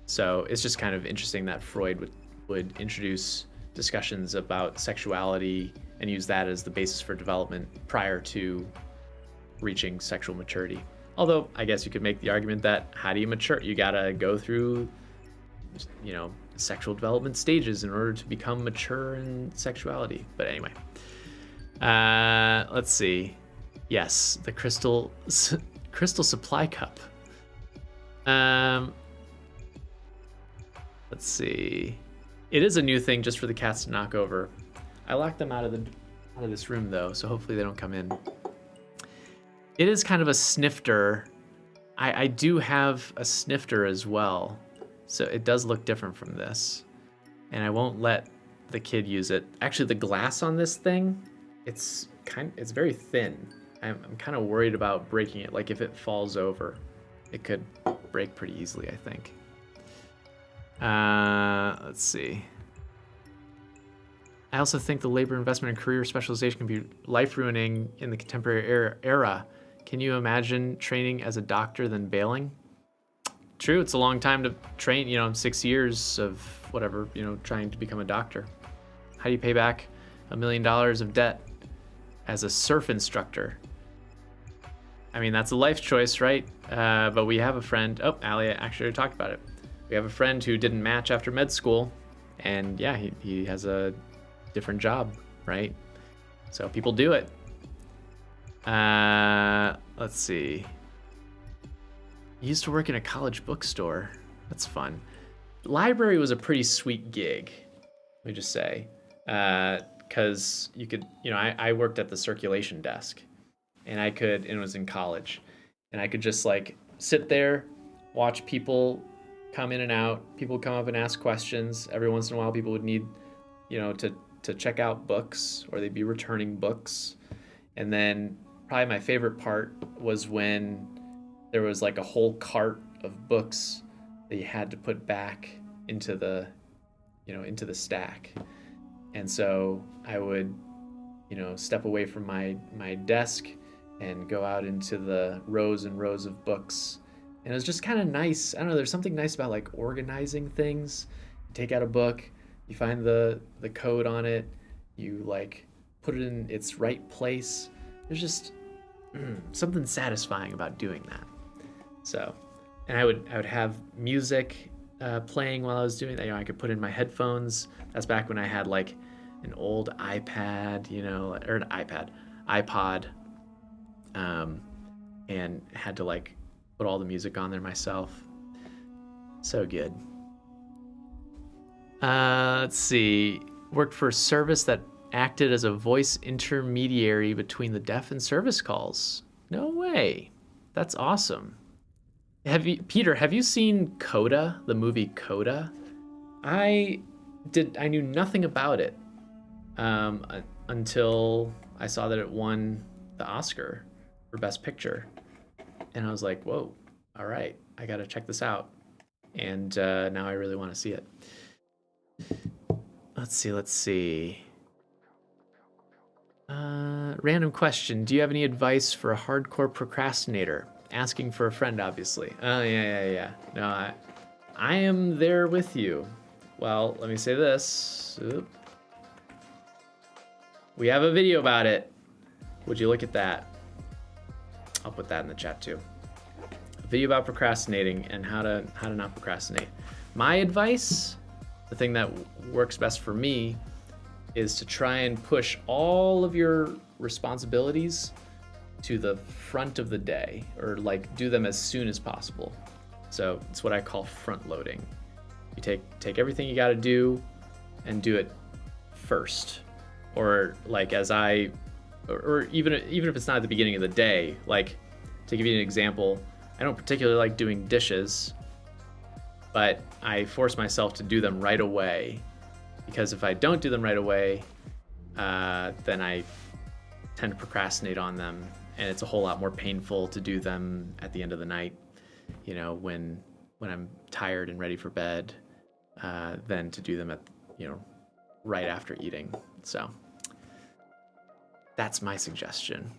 So it's just kind of interesting that Freud would introduce discussions about sexuality and use that as the basis for development prior to reaching sexual maturity. Although I guess you could make the argument that how do you mature? You gotta go through, sexual development stages in order to become mature in sexuality. But anyway, let's see. Yes, the crystal supply cup. Let's see. It is a new thing just for the cats to knock over. I locked them out of this room though, so hopefully they don't come in. It is kind of a snifter. I do have a snifter as well, so it does look different from this. And I won't let the kid use it. Actually, the glass on this thing, it's very thin. I'm kind of worried about breaking it. Like if it falls over, it could break pretty easily, I think. Let's see. I also think the labor investment and career specialization can be life-ruining in the contemporary era. Can you imagine training as a doctor then bailing? True, it's a long time to train, 6 years of whatever, trying to become a doctor. How do you pay back $1 million of debt as a surf instructor? I mean, that's a life choice, right? But we have a friend, Allie actually talked about it. We have a friend who didn't match after med school, and yeah, he has a different job, right? So people do it. Let's see. He used to work in a college bookstore. That's fun. Library was a pretty sweet gig, let me just say. Because you could, I worked at the circulation desk, and it was in college. and I could just like sit there, watch people come in and out. People come up and ask questions. Every once in a while, people would need, to check out books, or they'd be returning books. And then probably my favorite part was when there was like a whole cart of books that you had to put back into the stack. And so I would, step away from my desk and go out into the rows and rows of books. And it was just kind of nice. I don't know, there's something nice about like organizing things. You take out a book, you find the code on it, you like put it in its right place. There's just something satisfying about doing that. So, and I would have music playing while I was doing that. I could put in my headphones. That's back when I had like an old iPad, or an iPod, and had to like put all the music on there myself. So good. Let's see. Worked for a service that acted as a voice intermediary between the deaf and service calls. No way. That's awesome. Peter, have you seen Coda, the movie Coda? I knew nothing about it until I saw that it won the Oscar for Best Picture. And I was like, whoa, all right, I gotta check this out. And now I really want to see it. Let's see. Random question. Do you have any advice for a hardcore procrastinator? Asking for a friend, obviously. Oh, yeah. No, I am there with you. Well, let me say this. Oop. We have a video about it. Would you look at that? I'll put that in the chat too. A video about procrastinating and how to not procrastinate. My advice, the thing that works best for me, is to try and push all of your responsibilities to the front of the day, or like do them as soon as possible. So it's what I call front loading. You take everything you got to do and do it first, or like or even if it's not at the beginning of the day. Like, to give you an example, I don't particularly like doing dishes, but I force myself to do them right away, because if I don't do them right away, then I tend to procrastinate on them, and it's a whole lot more painful to do them at the end of the night, when I'm tired and ready for bed, than to do them at, right after eating. So that's my suggestion.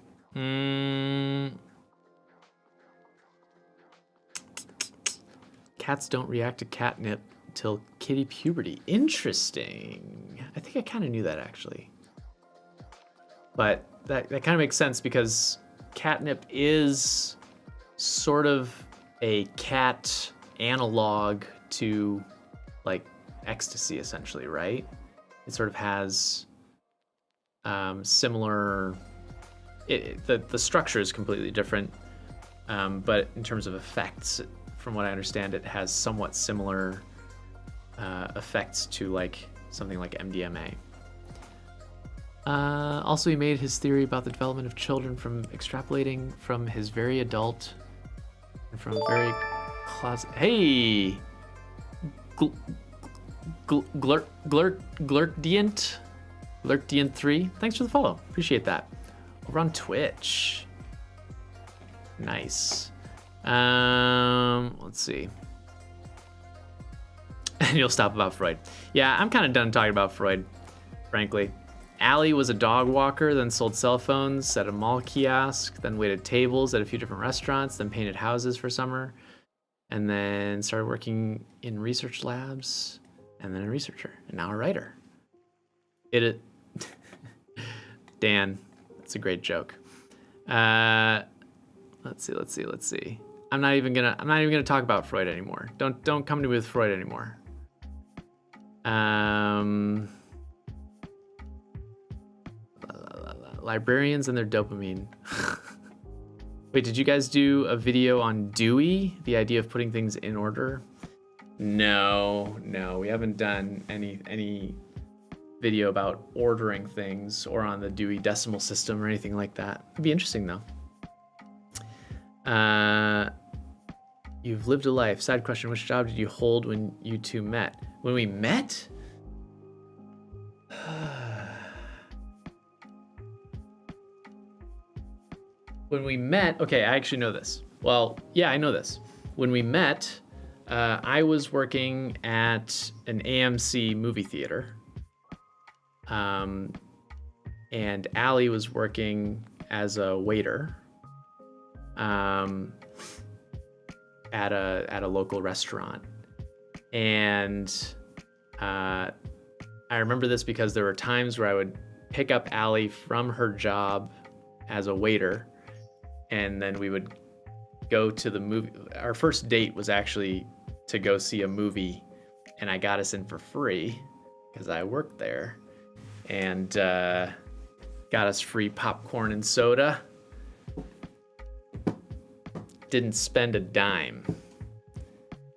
Cats don't react to catnip till kitty puberty. Interesting. I think I kind of knew that, actually. But that kind of makes sense, because catnip is sort of a cat analog to like ecstasy, essentially, right? It sort of has similar. The structure is completely different, but in terms of effects, from what I understand, it has somewhat similar effects to like something like MDMA. Also, he made his theory about the development of children from extrapolating from his very adult and from very closet. Hey, Glurkdient3, thanks for the follow. Appreciate that. Over on Twitch. Nice. Let's see. And you'll stop about Freud. Yeah, I'm kind of done talking about Freud, frankly. Allie was a dog walker, then sold cell phones at a mall kiosk, then waited tables at a few different restaurants, then painted houses for summer, and then started working in research labs, and then a researcher, and now a writer. Dan, that's a great joke. Let's see. I'm not even gonna talk about Freud anymore. Don't come to me with Freud anymore. Librarians and their dopamine. Wait, did you guys do a video on Dewey, the idea of putting things in order? No, we haven't done any video about ordering things or on the Dewey Decimal System or anything like that. It'd be interesting though. You've lived a life. Side question, which job did you hold when you two met? When we met? When we met, okay, I actually know this. Well, yeah, I know this. When we met, I was working at an AMC movie theater. And Allie was working as a waiter at a local restaurant. And I remember this because there were times where I would pick up Allie from her job as a waiter, and then we would go to the movie. Our first date was actually to go see a movie, and I got us in for free because I worked there, and got us free popcorn and soda. Didn't spend a dime.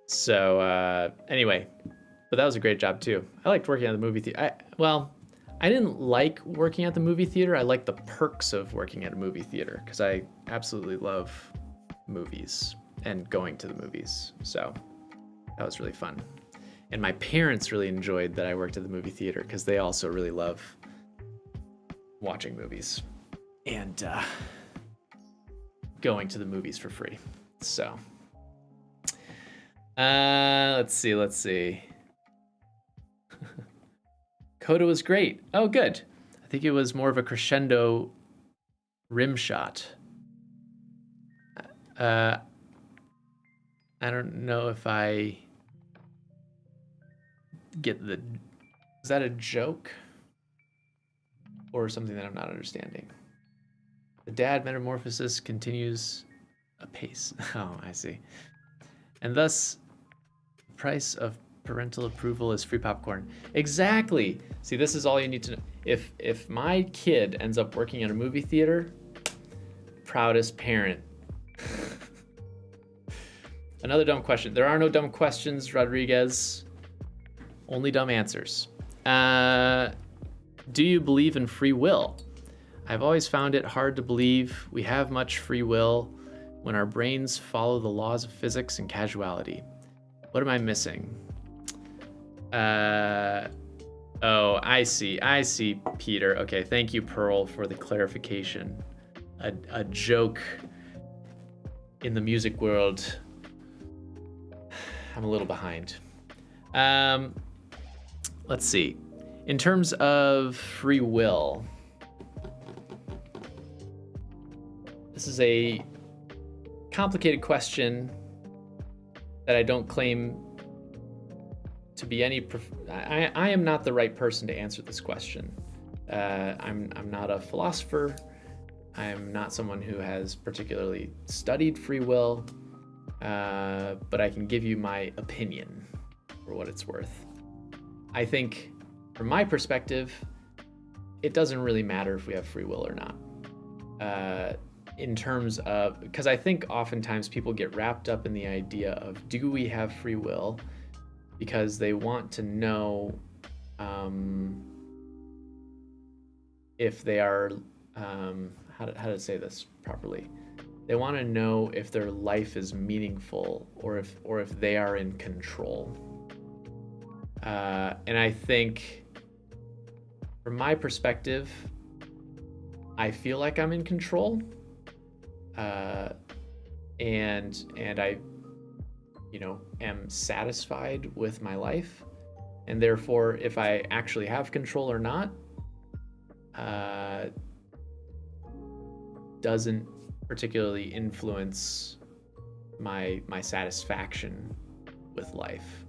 So anyway, but that was a great job too. I liked working at the movie theater. I didn't like working at the movie theater. I liked the perks of working at a movie theater because I absolutely love movies and going to the movies. So that was really fun. And my parents really enjoyed that I worked at the movie theater because they also really love watching movies and going to the movies for free. So let's see. Coda was great. Oh, good. I think it was more of a crescendo rim shot. I don't know if I get the... Is that a joke? Or something that I'm not understanding? The dad metamorphosis continues apace. Oh, I see. And thus, the price of parental approval is free popcorn. Exactly. See, this is all you need to know. If my kid ends up working at a movie theater, proudest parent. Another dumb question. There are no dumb questions, Rodriguez. Only dumb answers. Do you believe in free will? I've always found it hard to believe we have much free will when our brains follow the laws of physics and causality. What am I missing? Oh, I see, Peter. Okay, thank you, Pearl, for the clarification. A joke in the music world. I'm a little behind. Let's see. In terms of free will, this is a complicated question that I don't claim to be any. I am not the right person to answer this question. I'm not a philosopher. I'm not someone who has particularly studied free will, but I can give you my opinion for what it's worth. I think, from my perspective, it doesn't really matter if we have free will or not. In terms of, because I think oftentimes people get wrapped up in the idea of, do we have free will? Because they want to know if they are, how to say this properly? They want to know if their life is meaningful or if they are in control. And I think, from my perspective, I feel like I'm in control, and I, am satisfied with my life, and therefore, if I actually have control or not, doesn't particularly influence my satisfaction with life,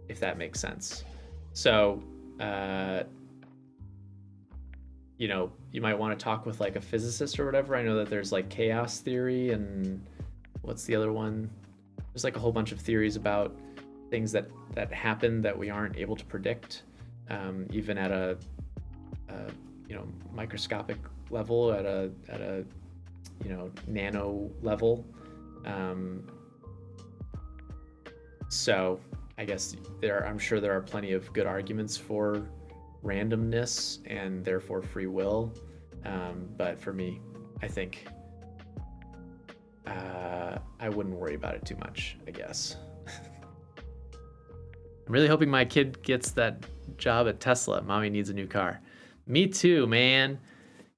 if that makes sense. So, you might want to talk with like a physicist or whatever. I know that there's like chaos theory and what's the other one? There's like a whole bunch of theories about things that happen that we aren't able to predict, even at a microscopic level, at a nano level. So I guess I'm sure there are plenty of good arguments for randomness and therefore free will. But for me, I think I wouldn't worry about it too much, I guess. I'm really hoping my kid gets that job at Tesla. Mommy needs a new car. Me too, man.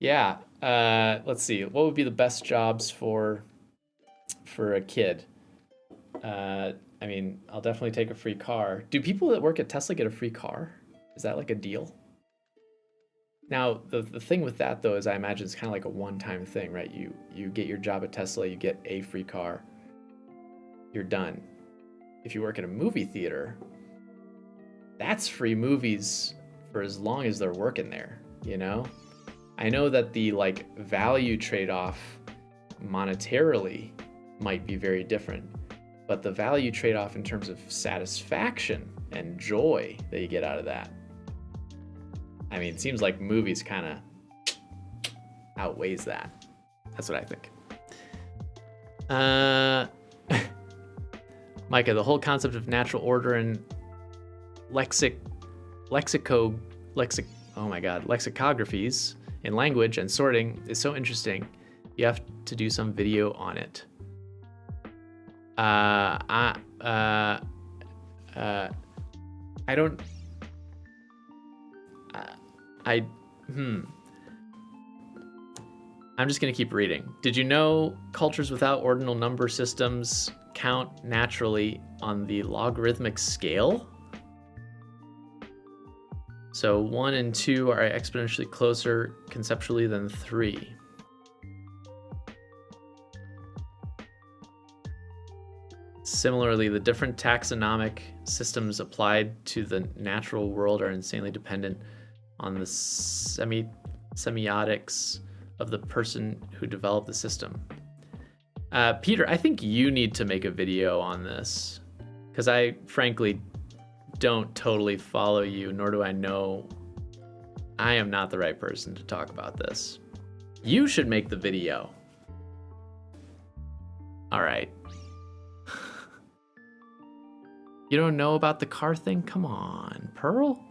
Yeah. Let's see. What would be the best jobs for a kid? I mean, I'll definitely take a free car. Do people that work at Tesla get a free car? Is that like a deal? Now, the thing with that, though, is I imagine it's kind of like a one-time thing, right? You get your job at Tesla, you get a free car, you're done. If you work at a movie theater, that's free movies for as long as they're working there, you know? I know that the like value trade-off monetarily might be very different, but the value trade-off in terms of satisfaction and joy that you get out of that, I mean, it seems like movies kind of outweighs that. That's what I think. Micah, the whole concept of natural order and lexicographies in language and sorting is so interesting. You have to do some video on it. I don't. I'm just gonna keep reading. Did you know cultures without ordinal number systems count naturally on the logarithmic scale? So 1 and 2 are exponentially closer conceptually than 3. Similarly, the different taxonomic systems applied to the natural world are insanely dependent on the semiotics of the person who developed the system. Peter, I think you need to make a video on this, because I frankly don't totally follow you, nor do I know. I am not the right person to talk about this. You should make the video. All right. You don't know about the car thing? Come on, Pearl.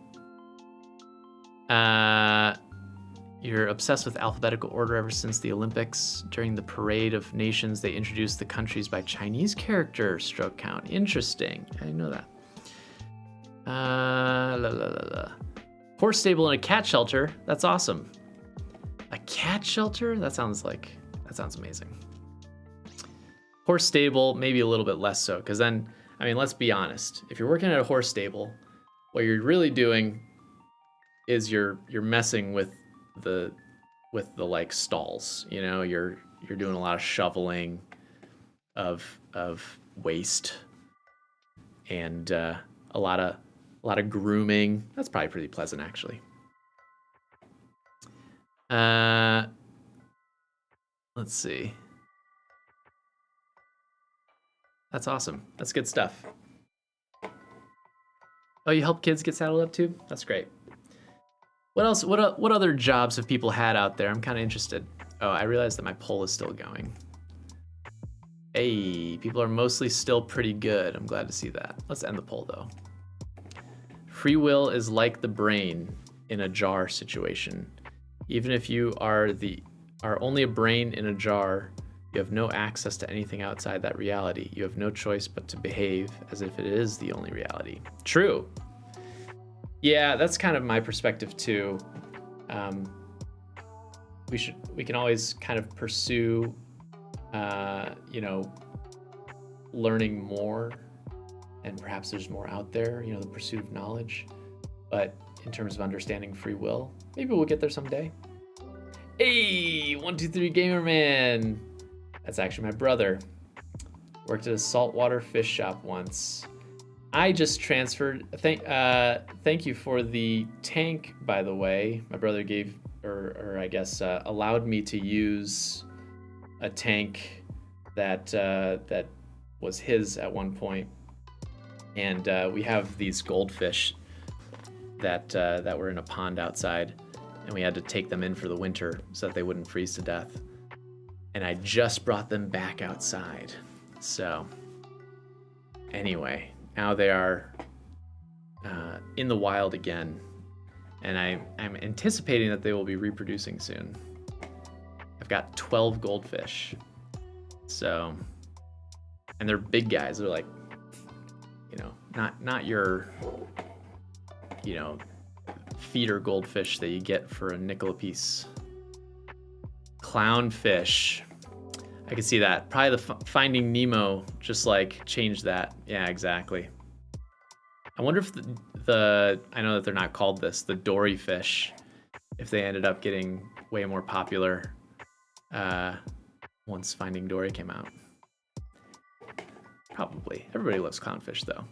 You're obsessed with alphabetical order ever since the Olympics. During the Parade of Nations, they introduced the countries by Chinese character stroke count. Interesting. I didn't know that. Horse stable and a cat shelter. That's awesome. A cat shelter? That sounds amazing. Horse stable, maybe a little bit less so, because then, I mean, let's be honest. If you're working at a horse stable, what you're really doing is you're messing with the like stalls. You know, you're doing a lot of shoveling of waste and a lot of grooming. That's probably pretty pleasant, actually. Let's see. That's awesome. That's good stuff. Oh, you help kids get saddled up too? That's great. What else? What other jobs have people had out there? I'm kind of interested. Oh, I realized that my poll is still going. Hey, people are mostly still pretty good. I'm glad to see that. Let's end the poll though. Free will is like the brain in a jar situation. Even if you are only a brain in a jar, you have no access to anything outside that reality. You have no choice but to behave as if it is the only reality. True. Yeah, that's kind of my perspective too. We can always kind of pursue, learning more, and perhaps there's more out there, the pursuit of knowledge. But in terms of understanding free will, maybe we'll get there someday. Hey, 123 Gamer Man. That's actually my brother. Worked at a saltwater fish shop once. I just transferred. Thank you for the tank, by the way. My brother gave, or I guess allowed me to use a tank that was his at one point, and we have these goldfish that were in a pond outside, and we had to take them in for the winter so that they wouldn't freeze to death. And I just brought them back outside. So anyway, now they are in the wild again, and I'm anticipating that they will be reproducing soon. I've got 12 goldfish. So, and they're big guys. They're like, not your, feeder goldfish that you get for a nickel a piece. Clownfish. I can see that. Probably the Finding Nemo just like changed that. Yeah, exactly. I wonder if I know that they're not called this, the dory fish, if they ended up getting way more popular once Finding Dory came out. Probably. Everybody loves clownfish though.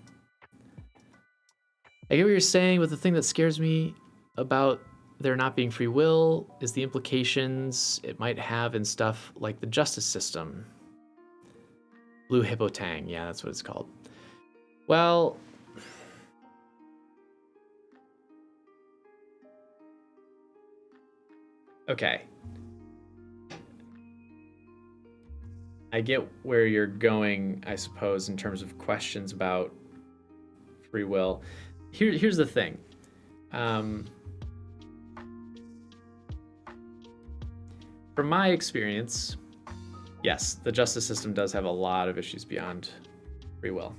I get what you're saying, but the thing that scares me about there not being free will is the implications it might have in stuff like the justice system. Blue Hippotang, yeah, that's what it's called. Well, okay. I get where you're going, I suppose, in terms of questions about free will. Here's the thing. From my experience, yes, the justice system does have a lot of issues beyond free will.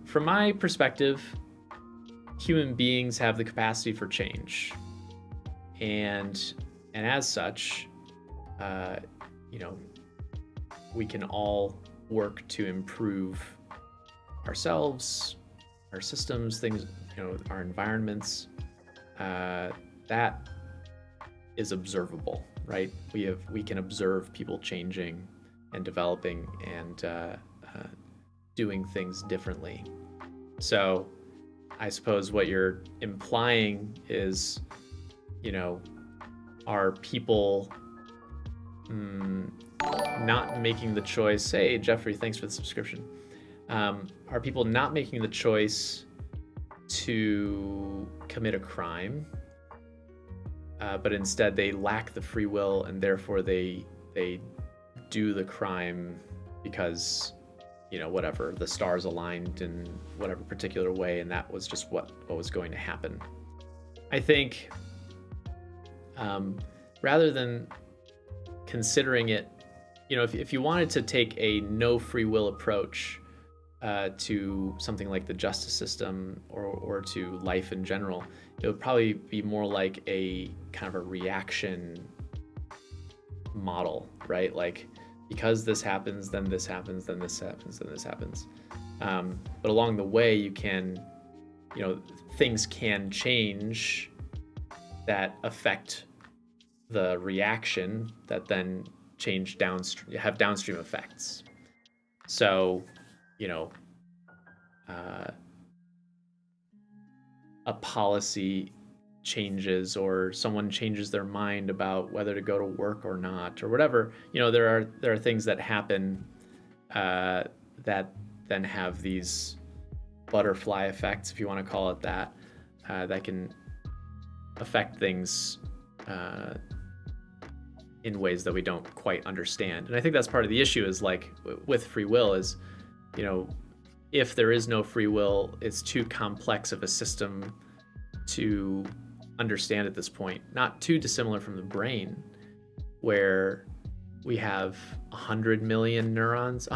From my perspective, human beings have the capacity for change. And as such, we can all work to improve ourselves, our systems, things, our environments. That is observable, right? We can observe people changing and developing and doing things differently. So I suppose what you're implying is, are people not making the choice? Hey, Jeffrey, thanks for the subscription. Are people not making the choice to commit a crime, but instead they lack the free will and therefore they do the crime because, whatever, the stars aligned in whatever particular way, and that was just what was going to happen? I think rather than considering it, if you wanted to take a no free will approach to something like the justice system or to life in general, it would probably be more like a kind of a reaction model, right? Like, because this happens, then this happens, then this happens, then this happens. But along the way, you can, things can change that affect the reaction that then change have downstream effects. So, a policy changes or someone changes their mind about whether to go to work or not or whatever, there are things that happen that then have these butterfly effects, if you want to call it that, that can affect things in ways that we don't quite understand. And I think that's part of the issue is like with free will is, if there is no free will, it's too complex of a system to understand at this point. Not too dissimilar from the brain, where we have 100 billion neurons,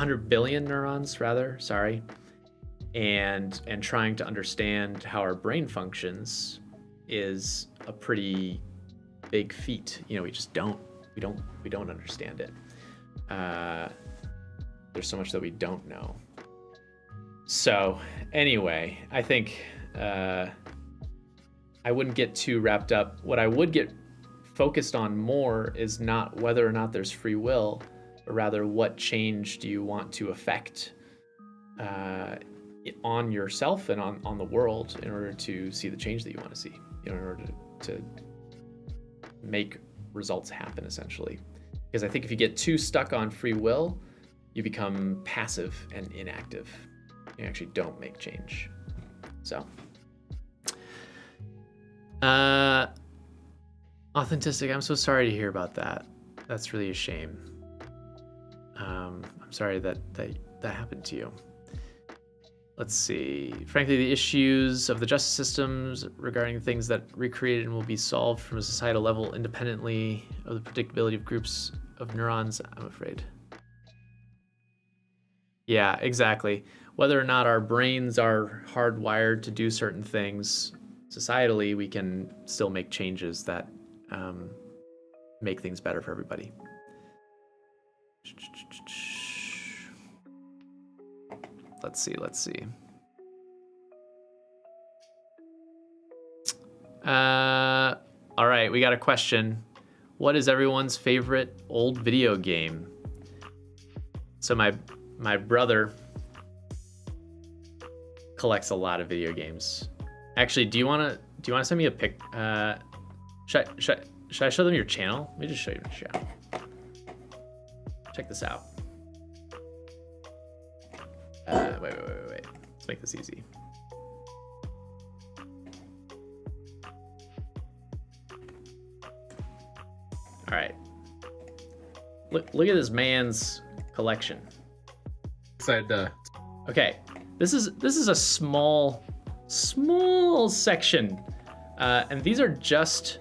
and trying to understand how our brain functions is a pretty big feat. We just don't understand it. There's so much that we don't know. So anyway, I think I wouldn't get too wrapped up. What I would get focused on more is not whether or not there's free will, but rather what change do you want to affect on yourself and on the world in order to see the change that you want to see, in order to make results happen, essentially. Because I think if you get too stuck on free will, you become passive and inactive. You actually don't make change. So, authentic, I'm so sorry to hear about that. That's really a shame. I'm sorry that happened to you. Let's see. Frankly, the issues of the justice systems regarding things that recreated and will be solved from a societal level independently of the predictability of groups of neurons, I'm afraid. Yeah, exactly. Whether or not our brains are hardwired to do certain things, societally, we can still make changes that make things better for everybody. Let's see. All right, we got a question. What is everyone's favorite old video game? So my brother collects a lot of video games. Actually, do you wanna send me a pic? Should I show them your channel? Let me just show you your channel. Check this out. Wait. Let's make this easy. All right. Look at this man's collection.
Excited.
Okay, this is a small section, and these are just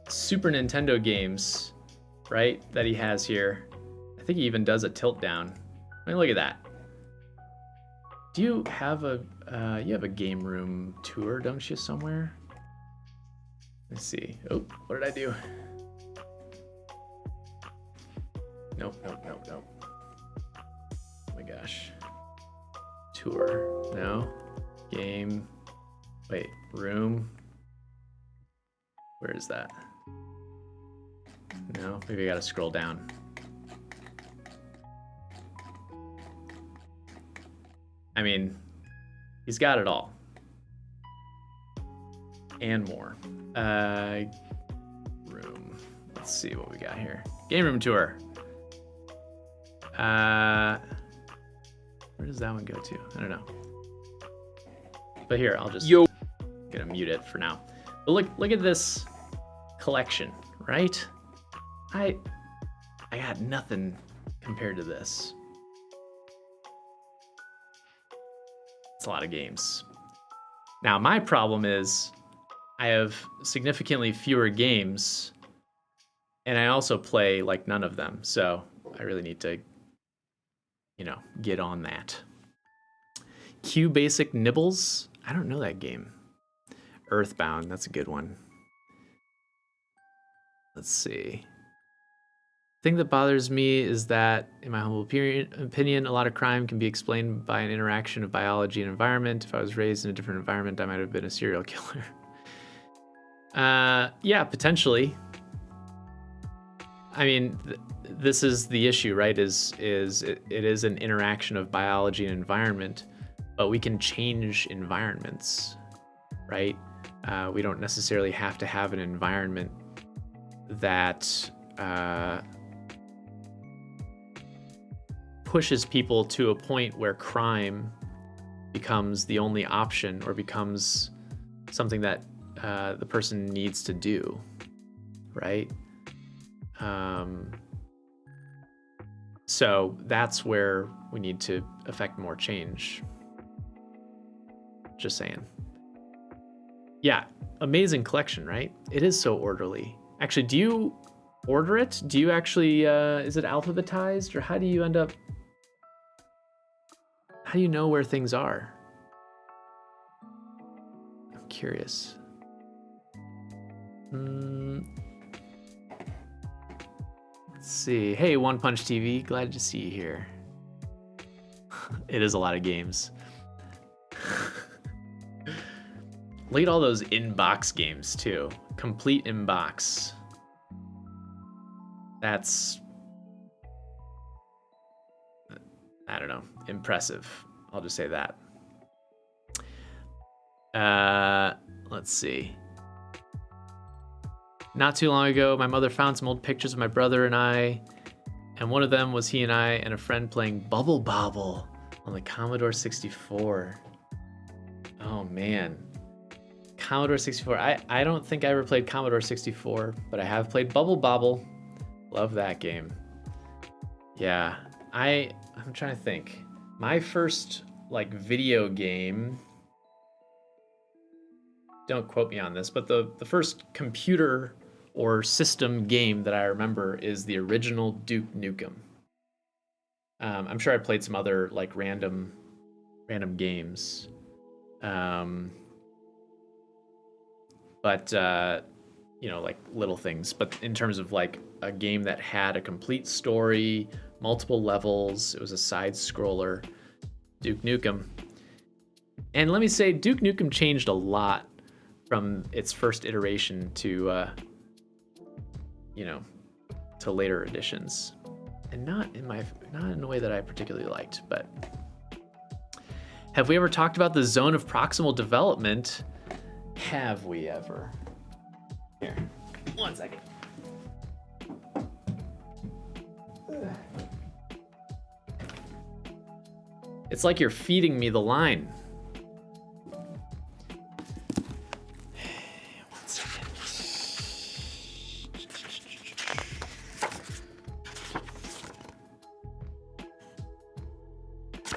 Super Nintendo games, right? That he has here. I think he even does a tilt down. I mean, look at that. Do you have a game room tour, don't you, somewhere? Let's see. Oh, what did I do? Nope. Oh my gosh. Tour. No. Game. Wait. Room. Where is that? No. Maybe I gotta scroll down. I mean, he's got it all. And more. Room. Let's see what we got here. Game room tour. Where does that one go to? I don't know. But here, I'll just gonna mute it for now. But look at this collection, right? I got nothing compared to this. It's a lot of games. Now, my problem is I have significantly fewer games, and I also play like none of them. So I really need to, get on that. Q Basic Nibbles. I don't know that game. Earthbound. That's a good one. Let's see. The thing that bothers me is that, in my humble opinion, a lot of crime can be explained by an interaction of biology and environment. If I was raised in a different environment, I might have been a serial killer. Yeah, potentially. I mean, this is the issue, right? It is an interaction of biology and environment, but we can change environments, right? We don't necessarily have to have an environment that pushes people to a point where crime becomes the only option or becomes something that the person needs to do, right? So that's where we need to affect more change. Just saying. Yeah, amazing collection, right? It is so orderly. Actually, do you order it? Do you actually, is it alphabetized, or how do you know where things are? I'm curious. Let's see. Hey, One Punch TV, glad to see you here. It is a lot of games. Look at all those inbox games too. Complete inbox. That's, I don't know, impressive. I'll just say that. Let's see. Not too long ago, my mother found some old pictures of my brother and I, and one of them was he and I and a friend playing Bubble Bobble on the Commodore 64. Oh man. Commodore 64. I don't think I ever played Commodore 64, but I have played Bubble Bobble. Love that game. Yeah, I'm trying to think. My first video game, don't quote me on this, but the first computer or system game that I remember is the original Duke Nukem. I'm sure I played some other like random games, but like little things. But in terms of like a game that had a complete story, multiple levels, it was a side scroller, Duke Nukem. And let me say, Duke Nukem changed a lot from its first iteration to to later editions, and not in a way that I particularly liked. But have we ever talked about the zone of proximal development? Have we ever? Here, 1 second. It's like you're feeding me the line. 1 second.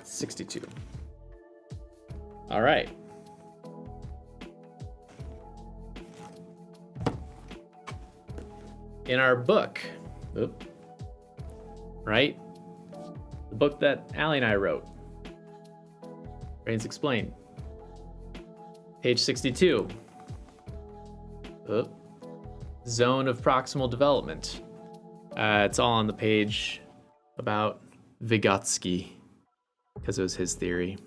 62. All right. In our book, right? The book that Allie and I wrote, Brains Explained, page 62. Zone of proximal development. It's all on the page about Vygotsky, because it was his theory.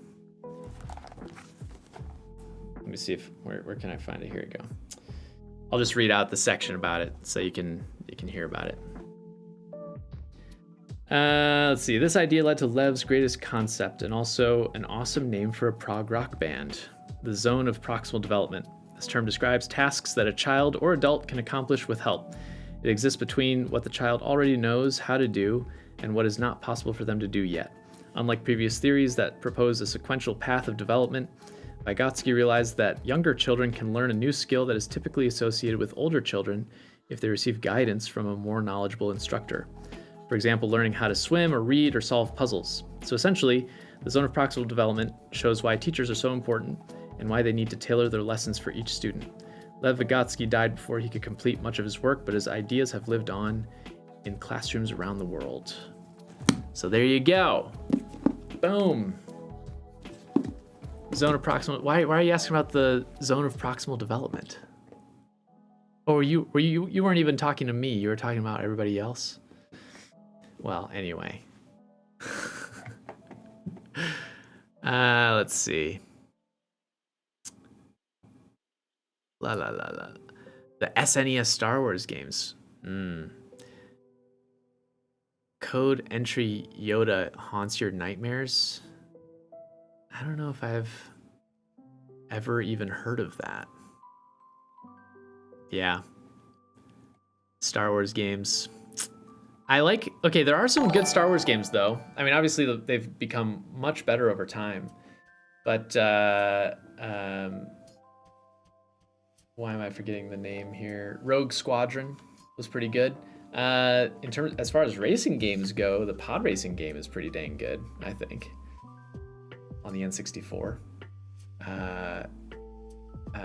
Let me see if where can I find it? Here we go. I'll just read out the section about it so you can hear about it. Let's see. This idea led to Lev's greatest concept and also an awesome name for a prog rock band, the zone of proximal development. This term describes tasks that a child or adult can accomplish with help. It exists between what the child already knows how to do and what is not possible for them to do yet. Unlike previous theories that propose a sequential path of development, Vygotsky realized that younger children can learn a new skill that is typically associated with older children if they receive guidance from a more knowledgeable instructor. For example, learning how to swim or read or solve puzzles. So essentially, the zone of proximal development shows why teachers are so important and why they need to tailor their lessons for each student. Lev Vygotsky died before he could complete much of his work, but his ideas have lived on in classrooms around the world. So there you go. Boom. Zone of proximal. Why are you asking about the zone of proximal development? Oh, you weren't even talking to me. You were talking about everybody else. Well, anyway. Let's see. The SNES Star Wars games. Code entry Yoda haunts your nightmares. I don't know if I've ever even heard of that. Yeah. Star Wars games. Okay, there are some good Star Wars games though. I mean, obviously they've become much better over time. But why am I forgetting the name here? Rogue Squadron was pretty good. As far as racing games go, the pod racing game is pretty dang good, I think. On the N64.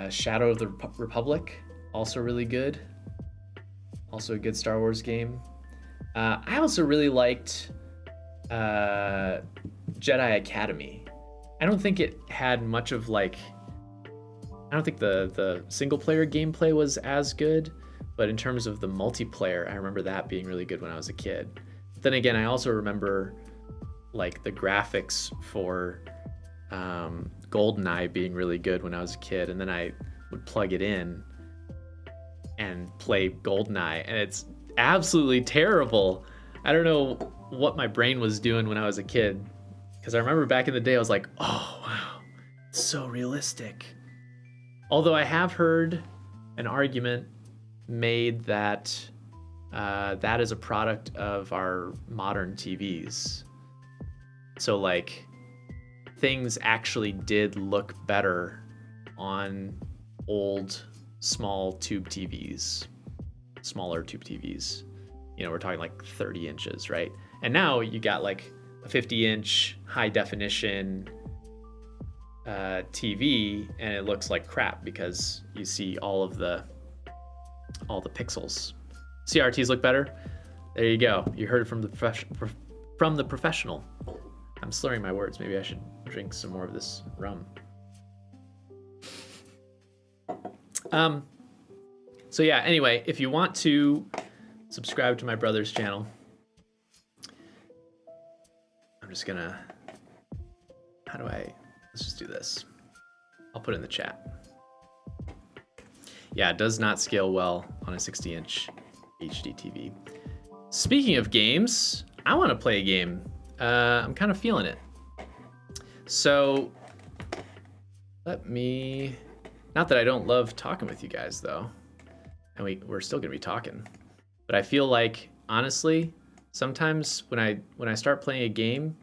Shadow of the Republic, also really good. Also a good Star Wars game. I also really liked Jedi Academy. I don't think it had much of I don't think the single player gameplay was as good, but in terms of the multiplayer, I remember that being really good when I was a kid. But then again, I also remember the graphics for GoldenEye being really good when I was a kid, and then I would plug it in and play GoldenEye, and it's absolutely terrible. I don't know what my brain was doing when I was a kid, because I remember back in the day I was like, oh wow, it's so realistic. Although I have heard an argument made that that is a product of our modern TVs. So things actually did look better on old small tube TVs, smaller tube TVs. We're talking 30 inches, right? And now you got a 50-inch high definition TV, and it looks like crap because you see all of the all the pixels. CRTs look better. There you go. You heard it from the professional. I'm slurring my words. Maybe I should drink some more of this rum. So yeah, anyway, if you want to subscribe to my brother's channel, I'm just gonna, let's just do this. I'll put it in the chat. Yeah, it does not scale well on a 60-inch HD TV. Speaking of games, I want to play a game. I'm kind of feeling it. So let me, not that I don't love talking with you guys though, and we're still gonna be talking, but I feel like, honestly, sometimes when I start playing a game,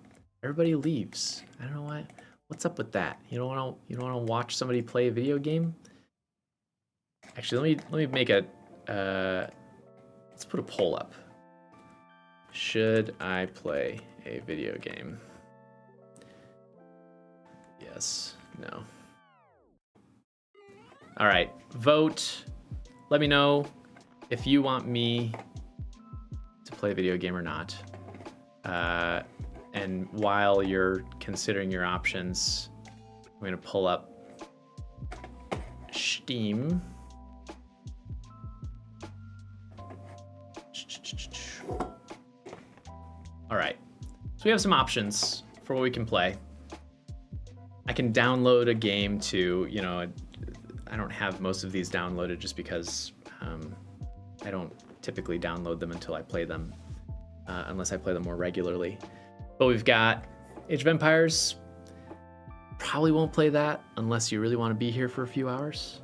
everybody leaves. I don't know why. What's up with that? You don't want to watch somebody play a video game? Actually, let me make a let's put a poll up. Should I play a video game? Yes, no. All right, vote. Let me know if you want me to play a video game or not. And while you're considering your options, I'm gonna pull up Steam. All right, so we have some options for what we can play. I can download a game to, you know, I don't have most of these downloaded just because I don't typically download them until I play them, unless I play them more regularly. But we've got Age of Empires. Probably won't play that unless you really want to be here for a few hours.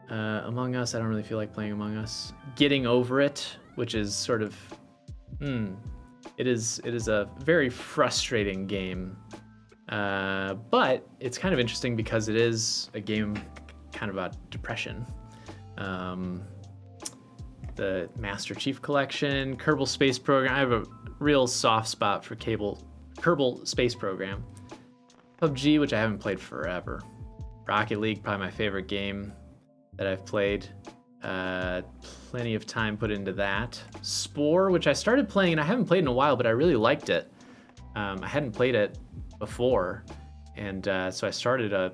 Among Us, I don't really feel like playing Among Us. Getting Over It, which is sort of, it is a very frustrating game. But it's kind of interesting because it is a game kind of about depression. The Master Chief Collection, Kerbal Space Program. I have a real soft spot for Kerbal Space Program. PUBG, which I haven't played forever. Rocket League, probably my favorite game that I've played. Plenty of time put into that. Spore, which I started playing and I haven't played in a while, but I really liked it. I hadn't played it before, and so I started a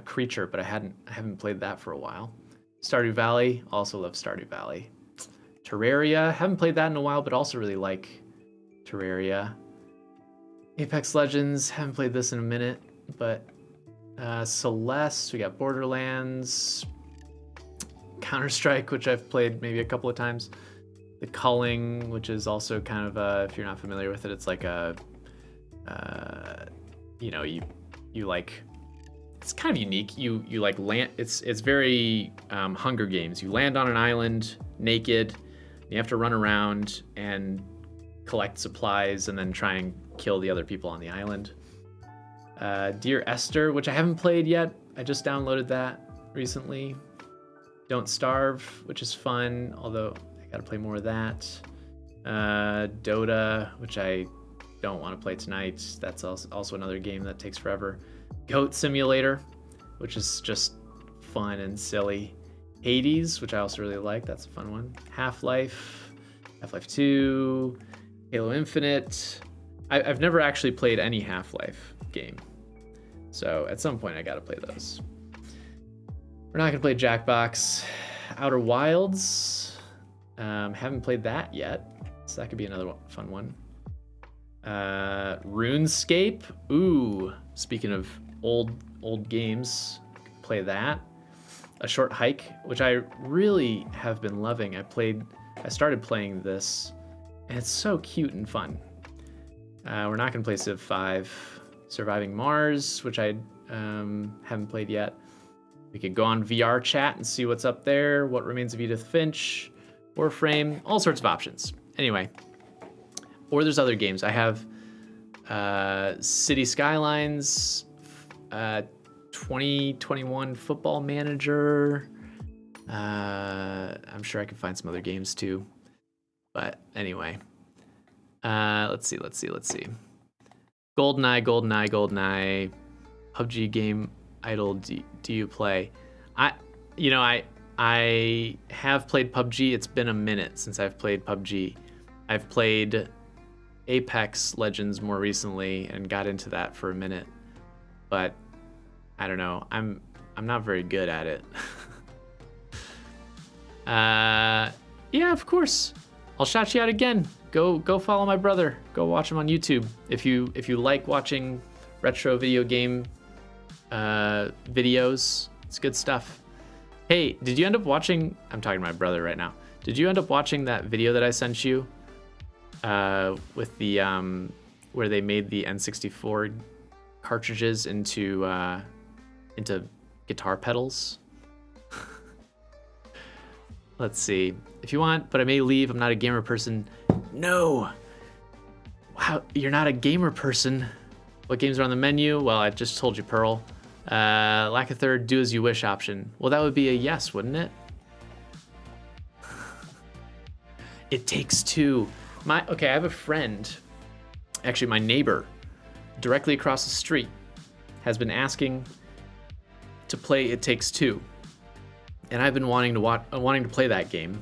Creature, but I haven't played that for a while. Stardew Valley, also love Stardew Valley. Terraria, haven't played that in a while, but also really like Terraria. Apex Legends, haven't played this in a minute, but Celeste, we got Borderlands, Counter-Strike, which I've played maybe a couple of times. The Culling, which is also kind of if you're not familiar with it, it's like a you know, you like, it's kind of unique. You like land. It's very Hunger Games. You land on an island naked. You have to run around and collect supplies and then try and kill the other people on the island. Dear Esther, which I haven't played yet. I just downloaded that recently. Don't Starve, which is fun, although I gotta play more of that. Dota, which I don't want to play tonight. That's also another game that takes forever. Goat Simulator, which is just fun and silly. Hades, which I also really like. That's a fun one. Half-Life, Half-Life 2, Halo Infinite. I've never actually played any Half-Life game, so at some point I gotta play those. We're not gonna play Jackbox. Outer Wilds, haven't played that yet, so that could be another fun one. RuneScape, ooh, speaking of old games, play that. A Short Hike, which I really have been loving. I started playing this, and it's so cute and fun. We're not gonna play Civ 5. Surviving Mars, which I haven't played yet. We could go on VR chat and see what's up there. What Remains of Edith Finch, Warframe, all sorts of options. Anyway, or there's other games. I have City Skylines, 2021 Football Manager. I'm sure I can find some other games too. But anyway, let's see. GoldenEye. PUBG Game Idol. Do you play? I I have played PUBG. It's been a minute since I've played PUBG. I've played Apex Legends more recently and got into that for a minute, but I don't know. I'm not very good at it. Yeah, of course. I'll shout you out again. Go follow my brother. Go watch him on YouTube. If you like watching retro video game videos, it's good stuff. Hey, did you end up watching? I'm talking to my brother right now. Did you end up watching that video that I sent you with the where they made the N64 cartridges into guitar pedals? Let's see. If you want, but I may leave. I'm not a gamer person. No. Wow, you're not a gamer person. What games are on the menu? Well, I just told you, Pearl. Lack a third, do as you wish option. Well, that would be a yes, wouldn't it? It Takes Two. Okay, I have a friend, actually my neighbor, directly across the street, has been asking to play It Takes Two. And I've been wanting to play that game,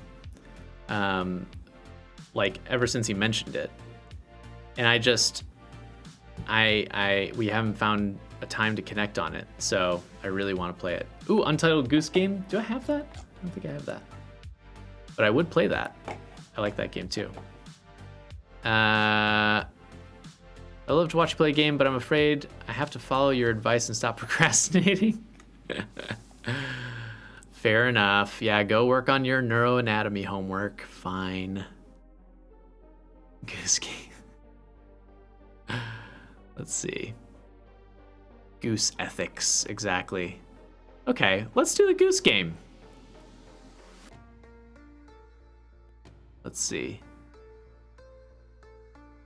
like ever since he mentioned it. And we haven't found a time to connect on it, so I really want to play it. Ooh, Untitled Goose Game. Do I have that? I don't think I have that. But I would play that. I like that game too. I love to watch you play a game, but I'm afraid I have to follow your advice and stop procrastinating. Fair enough. Yeah, go work on your neuroanatomy homework. Fine. Goose Game. Let's see. Goose ethics, exactly. Okay, let's do the Goose Game. Let's see.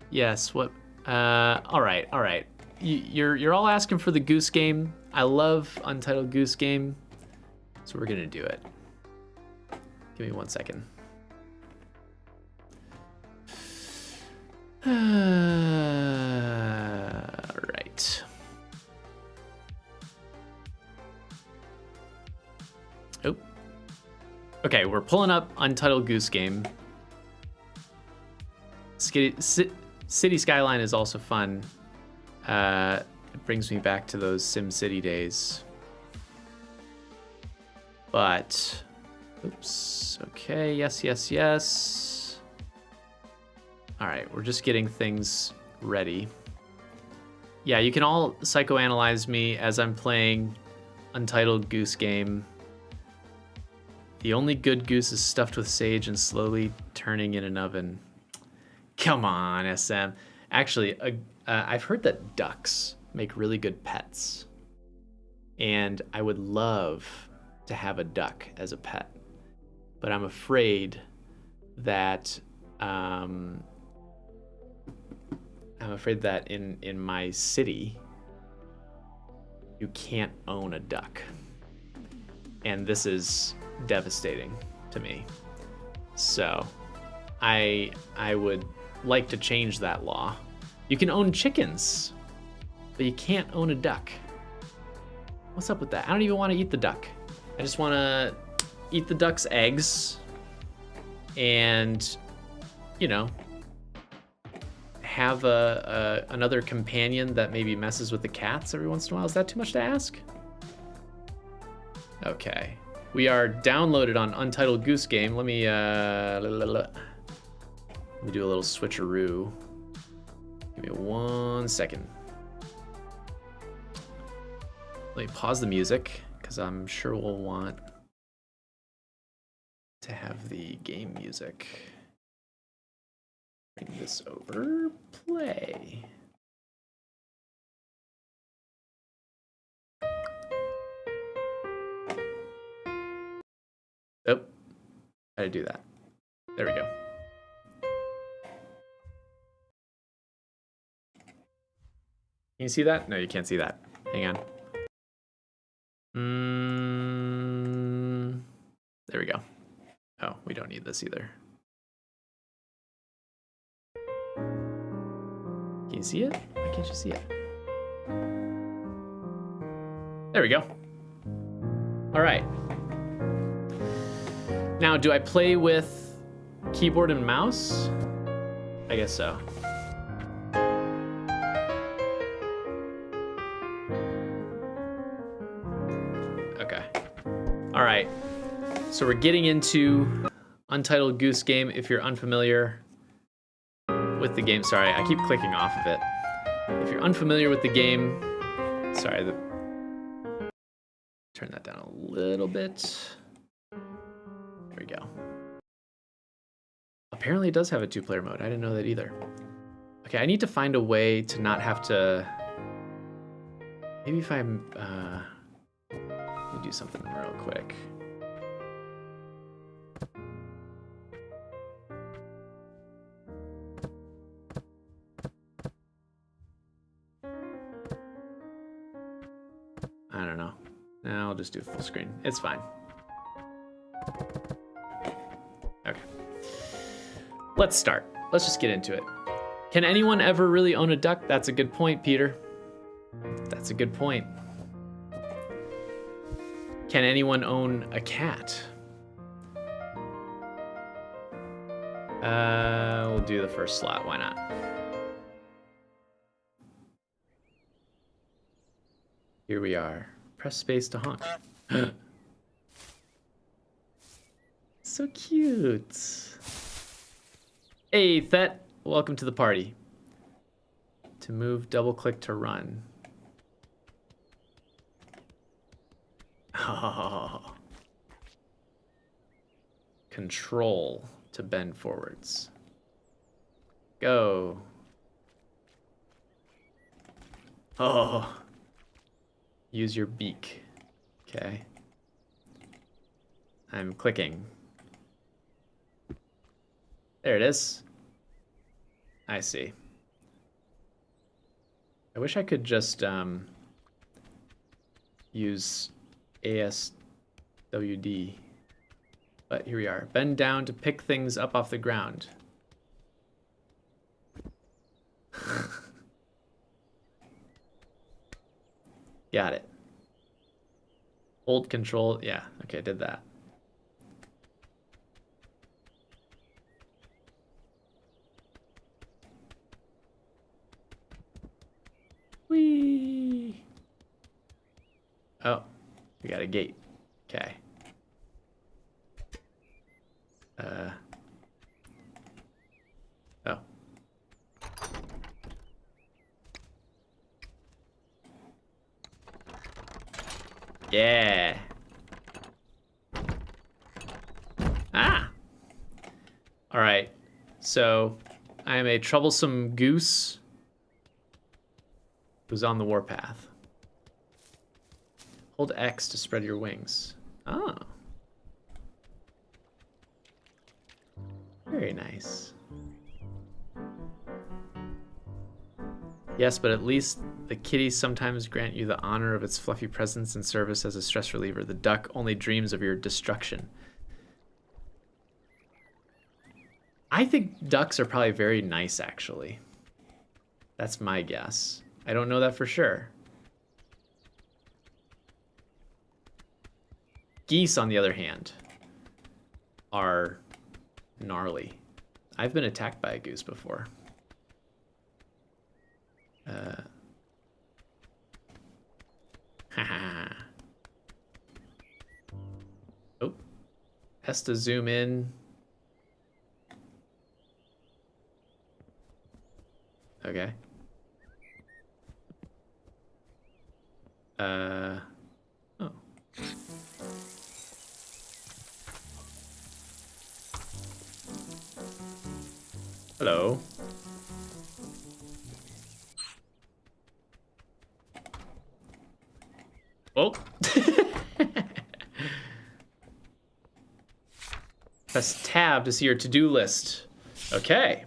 Yes, what? All right. You're all asking for the Goose Game. I love Untitled Goose Game. So we're gonna do it. Give me 1 second. All right. Oh. Okay, we're pulling up Untitled Goose Game. City Skyline is also fun. It brings me back to those SimCity days. But, oops, okay, yes. All right, we're just getting things ready. Yeah, you can all psychoanalyze me as I'm playing Untitled Goose Game. The only good goose is stuffed with sage and slowly turning in an oven. Come on, SM. Actually, I've heard that ducks make really good pets. And I would love to have a duck as a pet, but I'm afraid that in my city you can't own a duck, and this is devastating to me. So I would like to change that law. You can own chickens, but you can't own a duck. What's up with that? I don't even want to eat the duck. I just want to eat the duck's eggs and, you know, have another companion that maybe messes with the cats every once in a while. Is that too much to ask? Okay. We are downloaded on Untitled Goose Game. Let me do a little switcheroo. Give me 1 second. Let me pause the music, because I'm sure we'll want to have the game music. Bring this over, play. Oh, how to do that. There we go. Can you see that? No, you can't see that. Hang on. There we go. Oh, we don't need this either. Can you see it? Why can't you see it? There we go. All right. Now, do I play with keyboard and mouse? I guess so. Okay. All right. So we're getting into Untitled Goose Game. If you're unfamiliar with the game, sorry, I keep clicking off of it. If you're unfamiliar with the game, sorry, turn that down a little bit. There we go. Apparently it does have a 2-player mode. I didn't know that either. Okay, I need to find a way to not have to... Maybe if I'm... let me do something real quick. I don't know. Now I'll just do full screen. It's fine. Okay. Let's start. Let's just get into it. Can anyone ever really own a duck? That's a good point, Peter. That's a good point. Can anyone own a cat? We'll do the first slot. Why not? Here we are. Press space to honk. So cute. Hey, Thet. Welcome to the party. To move, double click to run. Oh. Control to bend forwards. Go. Oh. Use your beak. Okay. I'm clicking. There it is. I see. I wish I could just use ASWD. But here we are. Bend down to pick things up off the ground. Got it. Hold control. Yeah, okay, did that. Whee! Oh, we got a gate. Okay. Oh. Yeah. Ah. All right. So I am a troublesome goose who's on the warpath. Hold X to spread your wings. Oh. Very nice. Yes, but at least the kitty sometimes grant you the honor of its fluffy presence and service as a stress reliever. The duck only dreams of your destruction. I think ducks are probably very nice, actually. That's my guess. I don't know that for sure. Geese, on the other hand, are gnarly. I've been attacked by a goose before. Oh, has to zoom in. Okay. Oh. Hello. Oh. Press tab to see your to-do list. Okay.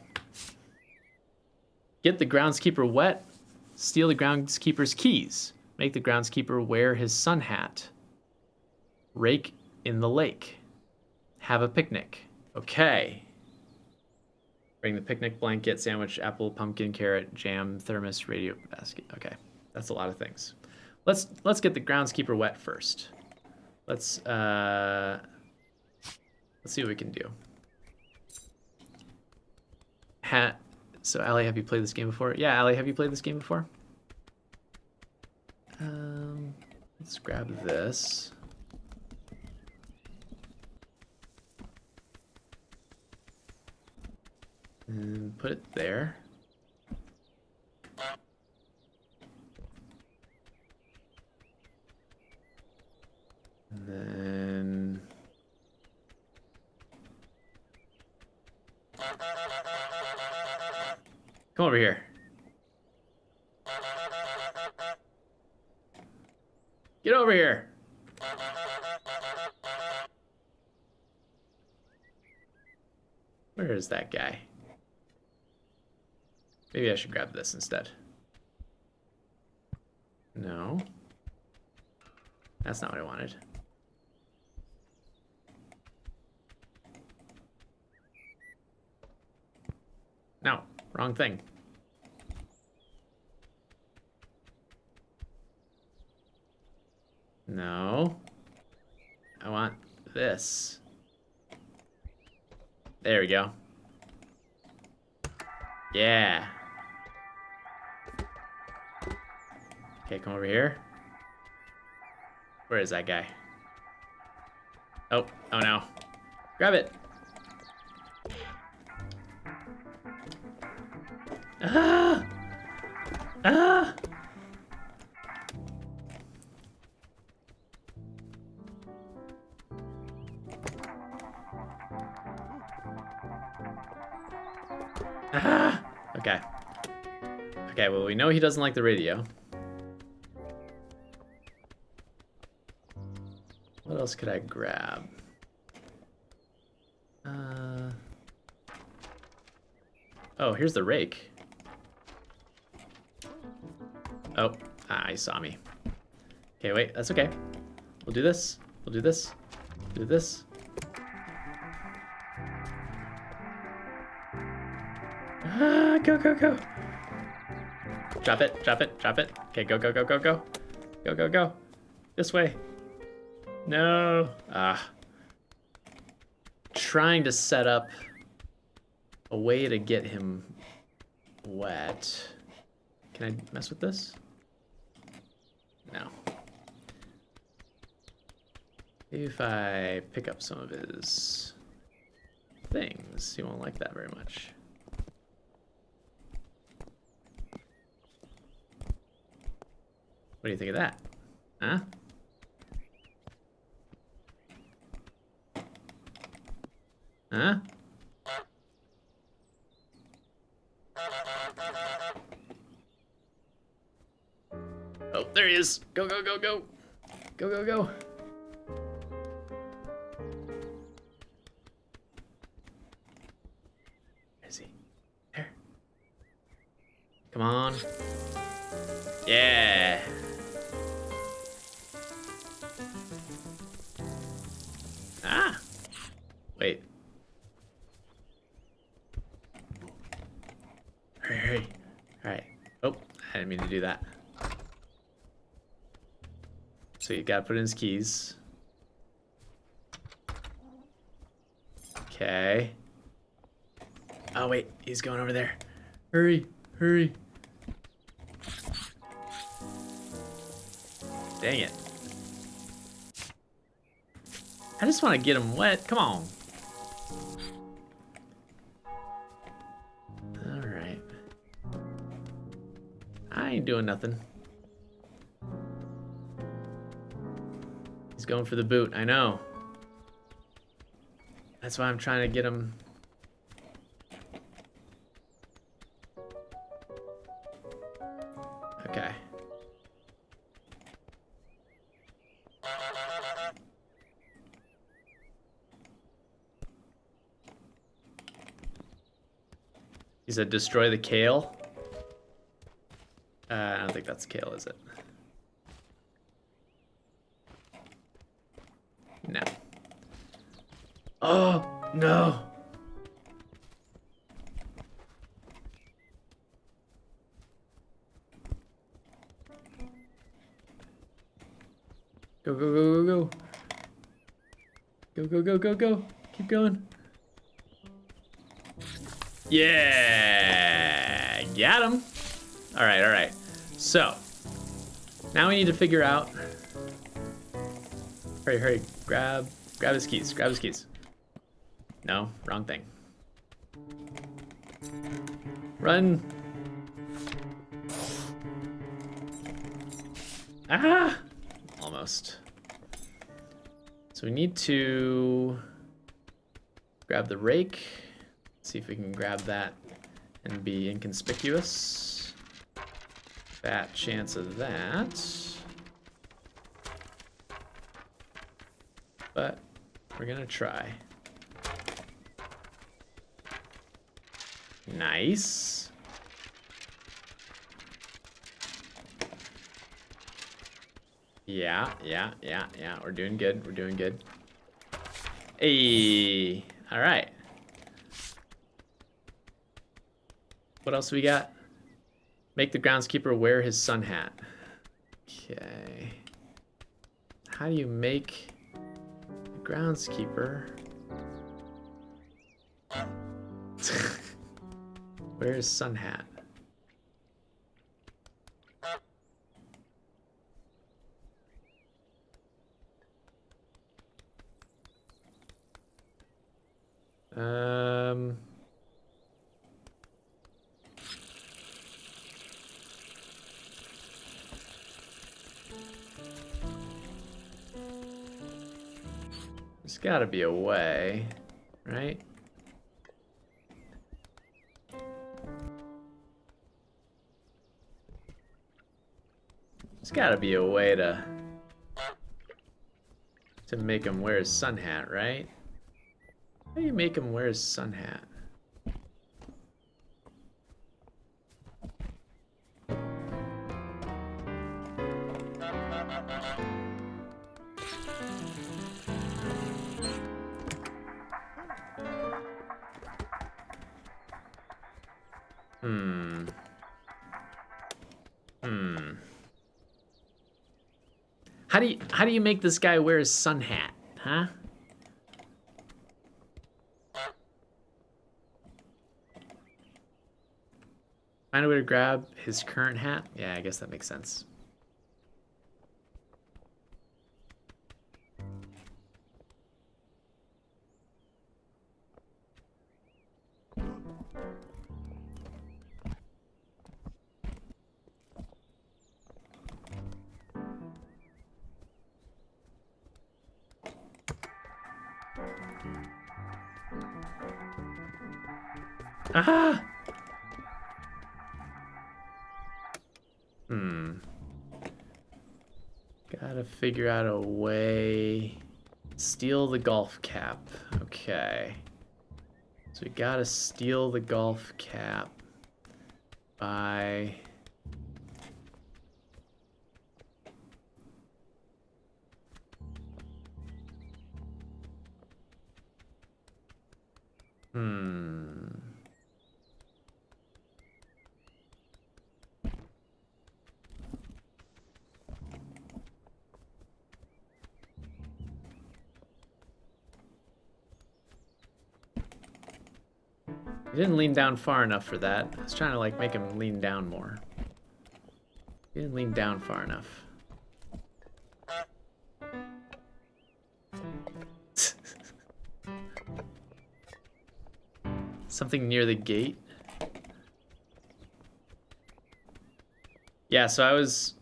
Get the groundskeeper wet. Steal the groundskeeper's keys. Make the groundskeeper wear his sun hat. Rake in the lake. Have a picnic. Okay. Bring the picnic blanket, sandwich, apple, pumpkin, carrot, jam, thermos, radio, basket. Okay, that's a lot of things. Let's get the groundskeeper wet first. Let's Let's see what we can do. So, Allie, have you played this game before? Yeah, Allie, have you played this game before? Let's grab this. And put it there. And then... Come over here. Get over here. Where is that guy? Maybe I should grab this instead. No. That's not what I wanted. No, wrong thing. No. I want this. There we go. Yeah. Okay, come over here. Where is that guy? Oh, oh no. Grab it. Ah! Ah! Ah! Okay. Okay, well, we know he doesn't like the radio. What else could I grab? Oh, here's the rake. Oh, he saw me. Okay, wait, that's okay. We'll do this. We'll do this. Do this. Ah, go, go, go. Drop it, drop it, drop it. Okay, go, go, go, go, go. Go, go, go. This way. No. Trying to set up a way to get him wet. Can I mess with this? No. Maybe if I pick up some of his things, he won't like that very much. What do you think of that? Huh? Huh? Oh, there he is. Go, go, go, go. Go, go, go. Where is he? There. Come on. Yeah. Ah. Wait. Hurry, hurry. All right. Oh, I didn't mean to do that. So you gotta put in his keys. Okay. Oh wait, he's going over there. Hurry, hurry. Dang it. I just want to get him wet. Come on. All right. I ain't doing nothing. He's going for the boot, I know. That's why I'm trying to get him. Okay. He said destroy the kale. I don't think that's kale, is it? No. Oh, no. Go, go, go, go, go. Go, go, go, go, go. Keep going. Yeah, got him. All right. So now we need to figure out. Hurry, grab his keys. No, wrong thing. Run. Ah, almost. So we need to grab the rake. See if we can grab that and be inconspicuous. Fat chance of that. But we're gonna try. Nice. Yeah. We're doing good. Hey, all right. What else we got? Make the groundskeeper wear his sun hat. Okay. How do you make the groundskeeper wear his sun hat? There's gotta be a way, right? There's gotta be a way to make him wear his sun hat, right? How do you make him wear his sun hat? How do you make this guy wear his sun hat, huh? Find a way to grab his current hat? Yeah, I guess that makes sense. Ah! Gotta figure out a way. Steal the golf cap. Okay. So we gotta steal the golf cap by... He didn't lean down far enough for that. I was trying to like make him lean down more. He didn't lean down far enough. Something near the gate. Yeah, so I was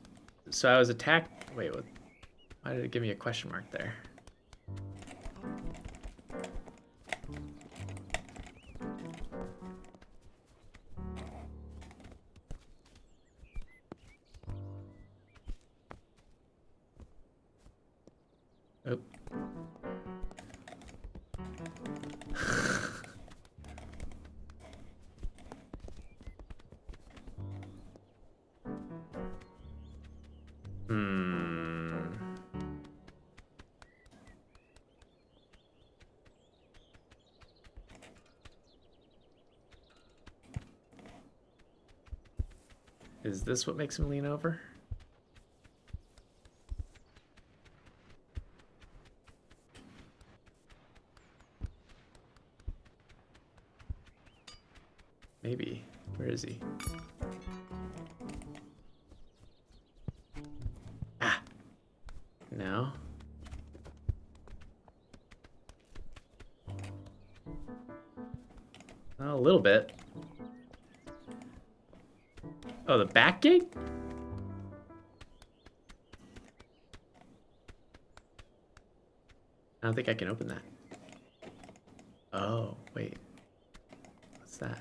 attacked. Wait, what? Why did it give me a question mark there? Oh. Is this what makes him lean over? Maybe. Where is he? Ah. No. Oh, a little bit. Oh, the back gate? I don't think I can open that. Oh, wait. What's that?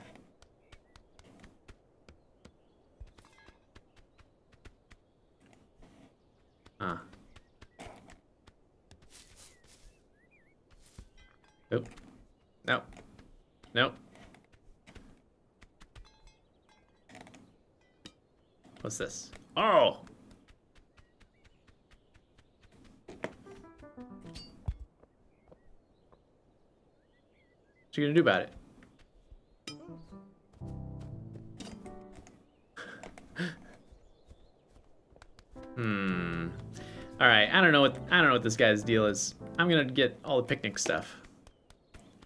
Huh. Nope. Nope. Nope. What's this? Oh! What you gonna do about it? All right, I don't know what this guy's deal is. I'm gonna get all the picnic stuff.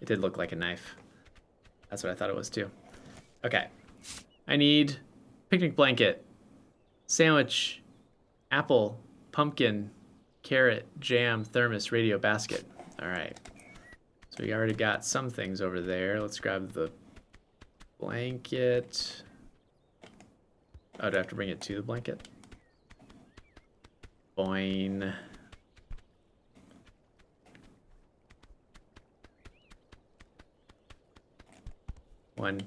It did look like a knife. That's what I thought it was too. Okay, I need picnic blanket, sandwich, apple, pumpkin, carrot, jam, thermos, radio, basket. All right. So we already got some things over there. Let's grab the blanket. Oh, do I have to bring it to the blanket? Boing. One.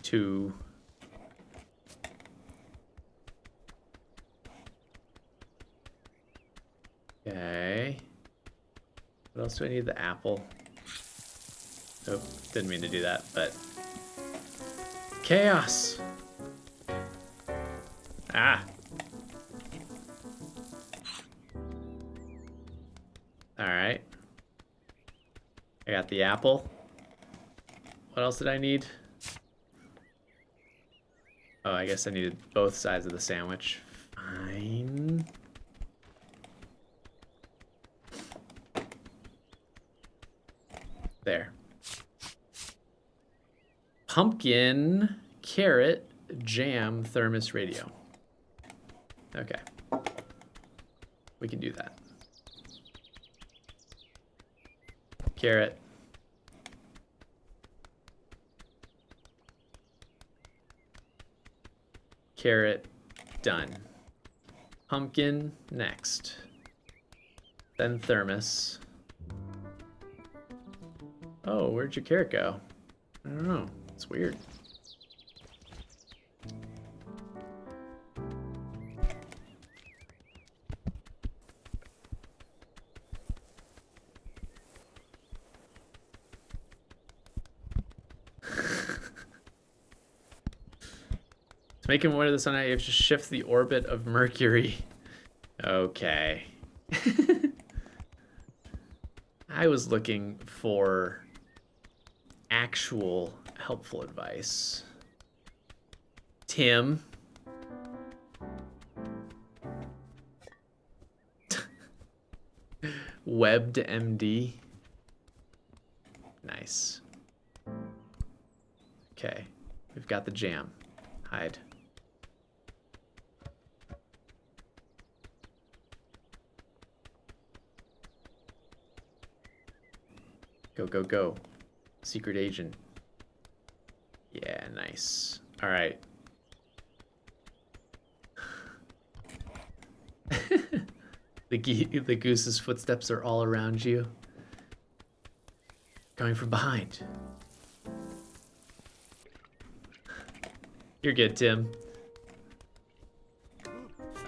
Two. Okay. What else do I need? The apple. Nope, didn't mean to do that, but chaos. Ah. All right. I got the apple. What else did I need? Oh, I guess I needed both sides of the sandwich. Fine. There. Pumpkin, carrot, jam, thermos, radio. Okay. We can do that. Carrot. Carrot, done. Pumpkin, next. Then thermos. Oh, where'd your carrot go? I don't know. It's weird. To make him aware of the sun, you have to shift the orbit of Mercury. Okay. I was looking for actual helpful advice. Tim. Webbed MD. Nice. Okay, we've got the jam. Hide. Go, go, go. Secret agent. Yeah, nice. All right. The goose's footsteps are all around you. Coming from behind. You're good, Tim.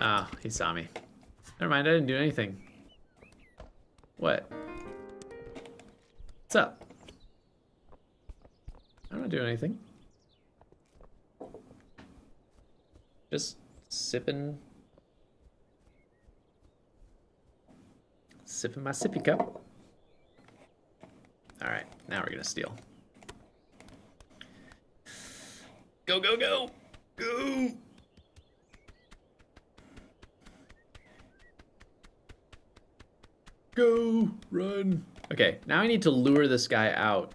Ah, he saw me. Never mind, I didn't do anything. What? What's up? I'm not doing anything. Just sipping my sippy cup. All right, now we're gonna steal. Go, go, go. Go! Go! Run! Okay, now I need to lure this guy out.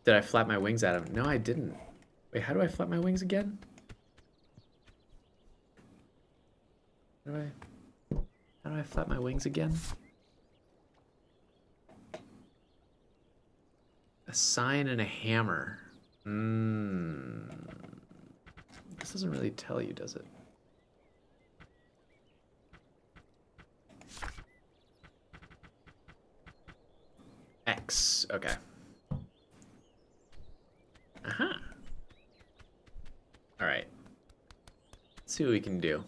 Did I flap my wings at him? No, I didn't. Wait, how do I flap my wings again? How do I flap my wings again? A sign and a hammer. This doesn't really tell you, does it? X. Okay. Aha. All right. Let's see what we can do.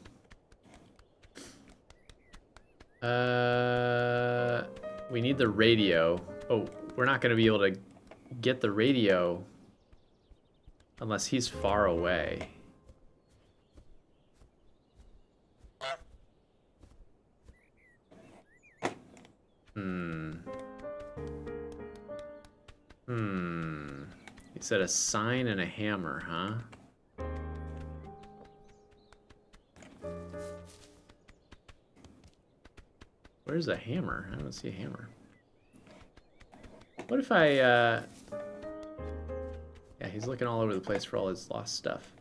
We need the radio. Oh, we're not going to be able to get the radio unless he's far away. He said a sign and a hammer, huh? Where's a hammer? I don't see a hammer. What if I, yeah, he's looking all over the place for all his lost stuff.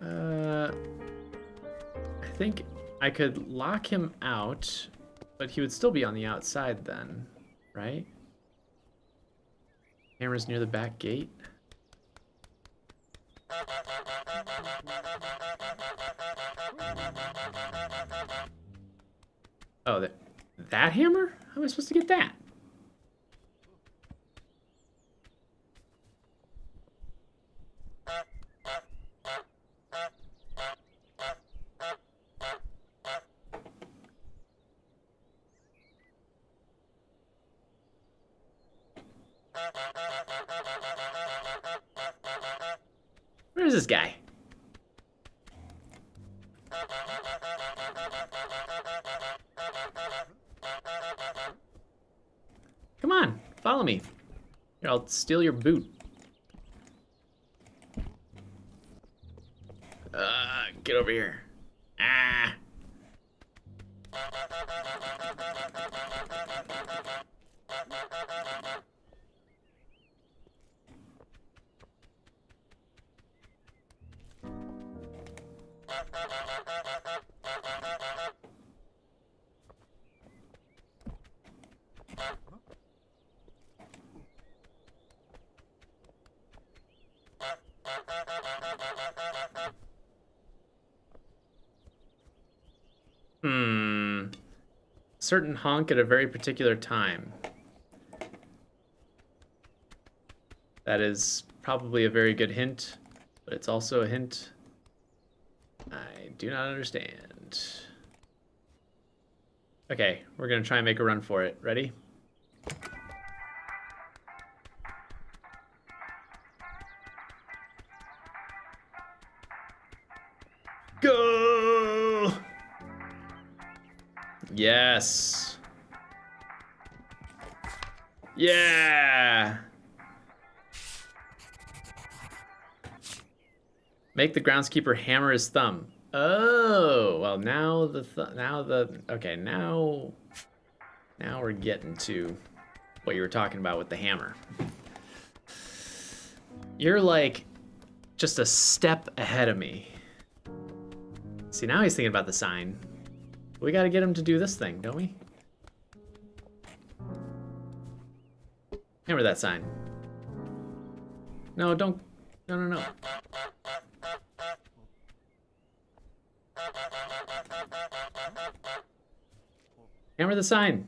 I think I could lock him out, but he would still be on the outside then, right? Hammer's near the back gate. Oh, that hammer? How am I supposed to get that? Where is this guy? Come on, follow me. Here, I'll steal your boot. Get over here. Ah. Certain honk at a very particular time. That is probably a very good hint, but it's also a hint I do not understand. Okay, we're gonna try and make a run for it. Ready? Go! Yes. Yeah. Make the groundskeeper hammer his thumb. Oh, well now okay, now we're getting to what you were talking about with the hammer. You're like just a step ahead of me. See, now he's thinking about the sign. We gotta get him to do this thing, don't we? Hammer that sign. No, don't. No. Hammer the sign.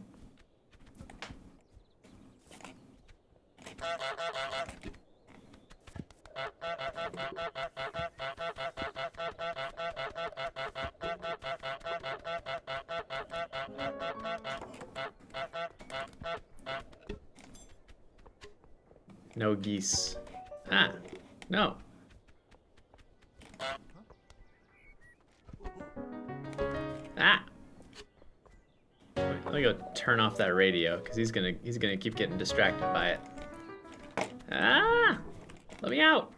No geese. Ah, no. Ah. Let me go turn off that radio because he's gonna keep getting distracted by it. Ah! Let me out.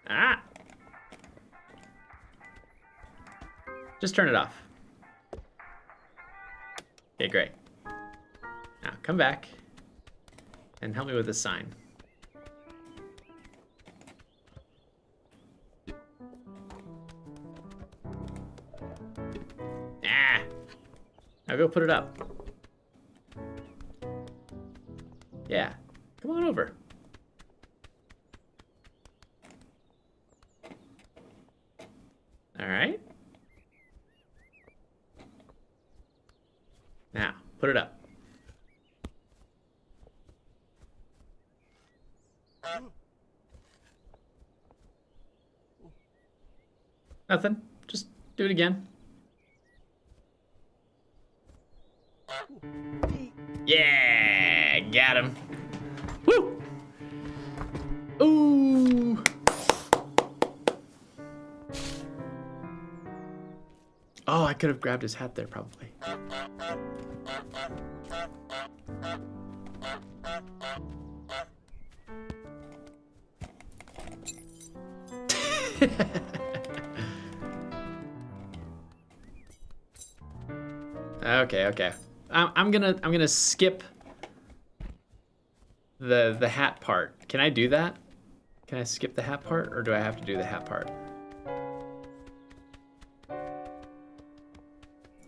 Ah! Just turn it off. Okay, great. Now, come back and help me with this sign. Ah! Now go put it up. Yeah, come on over. All right. Now, put it up. Nothing. Just do it again. Yeah, got him. Woo! Ooh! Oh, I could have grabbed his hat there, probably. Okay. I'm gonna skip the hat part. Can I do that? Can I skip the hat part, or do I have to do the hat part?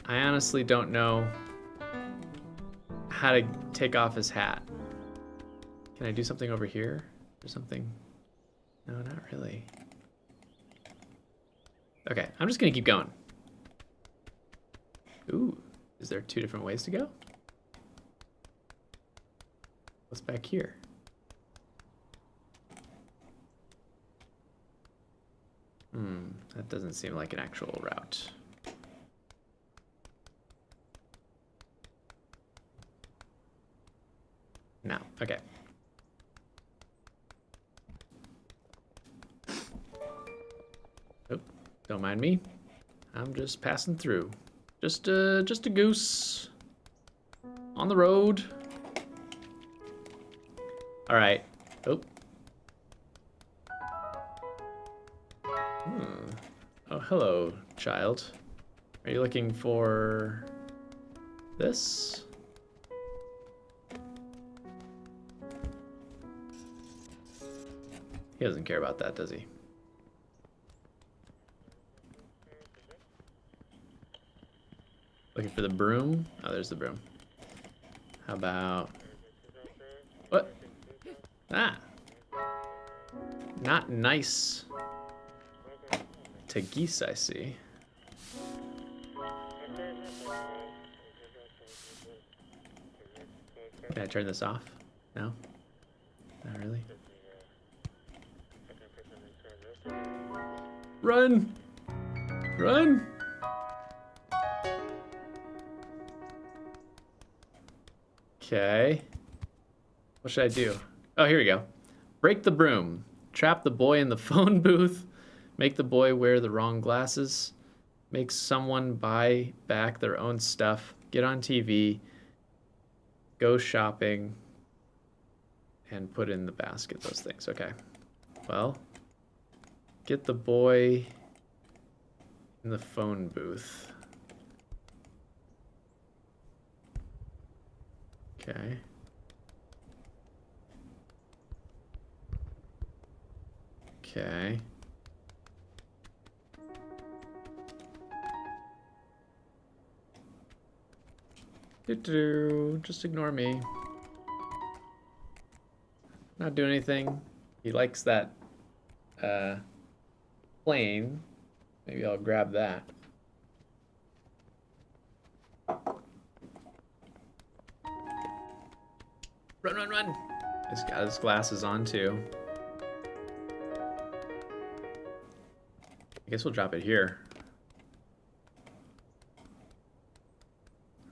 I honestly don't know how to take off his hat. Can I do something over here or something? No, not really. Okay, I'm just gonna keep going. Ooh, is there 2 different ways to go? What's back here? That doesn't seem like an actual route. No, okay. Oh, don't mind me. I'm just passing through. Just a goose on the road. All right. Oh. Oh, hello, child. Are you looking for this? He doesn't care about that, does he? Looking for the broom? Oh, there's the broom. How about... What? Ah! Not nice to geese, I see. Can I turn this off? No? Not really? Run! Run! Okay. What should I do? Oh, here we go. Break the broom. Trap the boy in the phone booth. Make the boy wear the wrong glasses. Make someone buy back their own stuff. Get on TV. Go shopping. And put in the basket those things. Okay. Well, get the boy in the phone booth. Okay. Okay. Just ignore me. Not doing anything. He likes that plane. Maybe I'll grab that. Run, run, run! He's got his glasses on too. I guess we'll drop it here.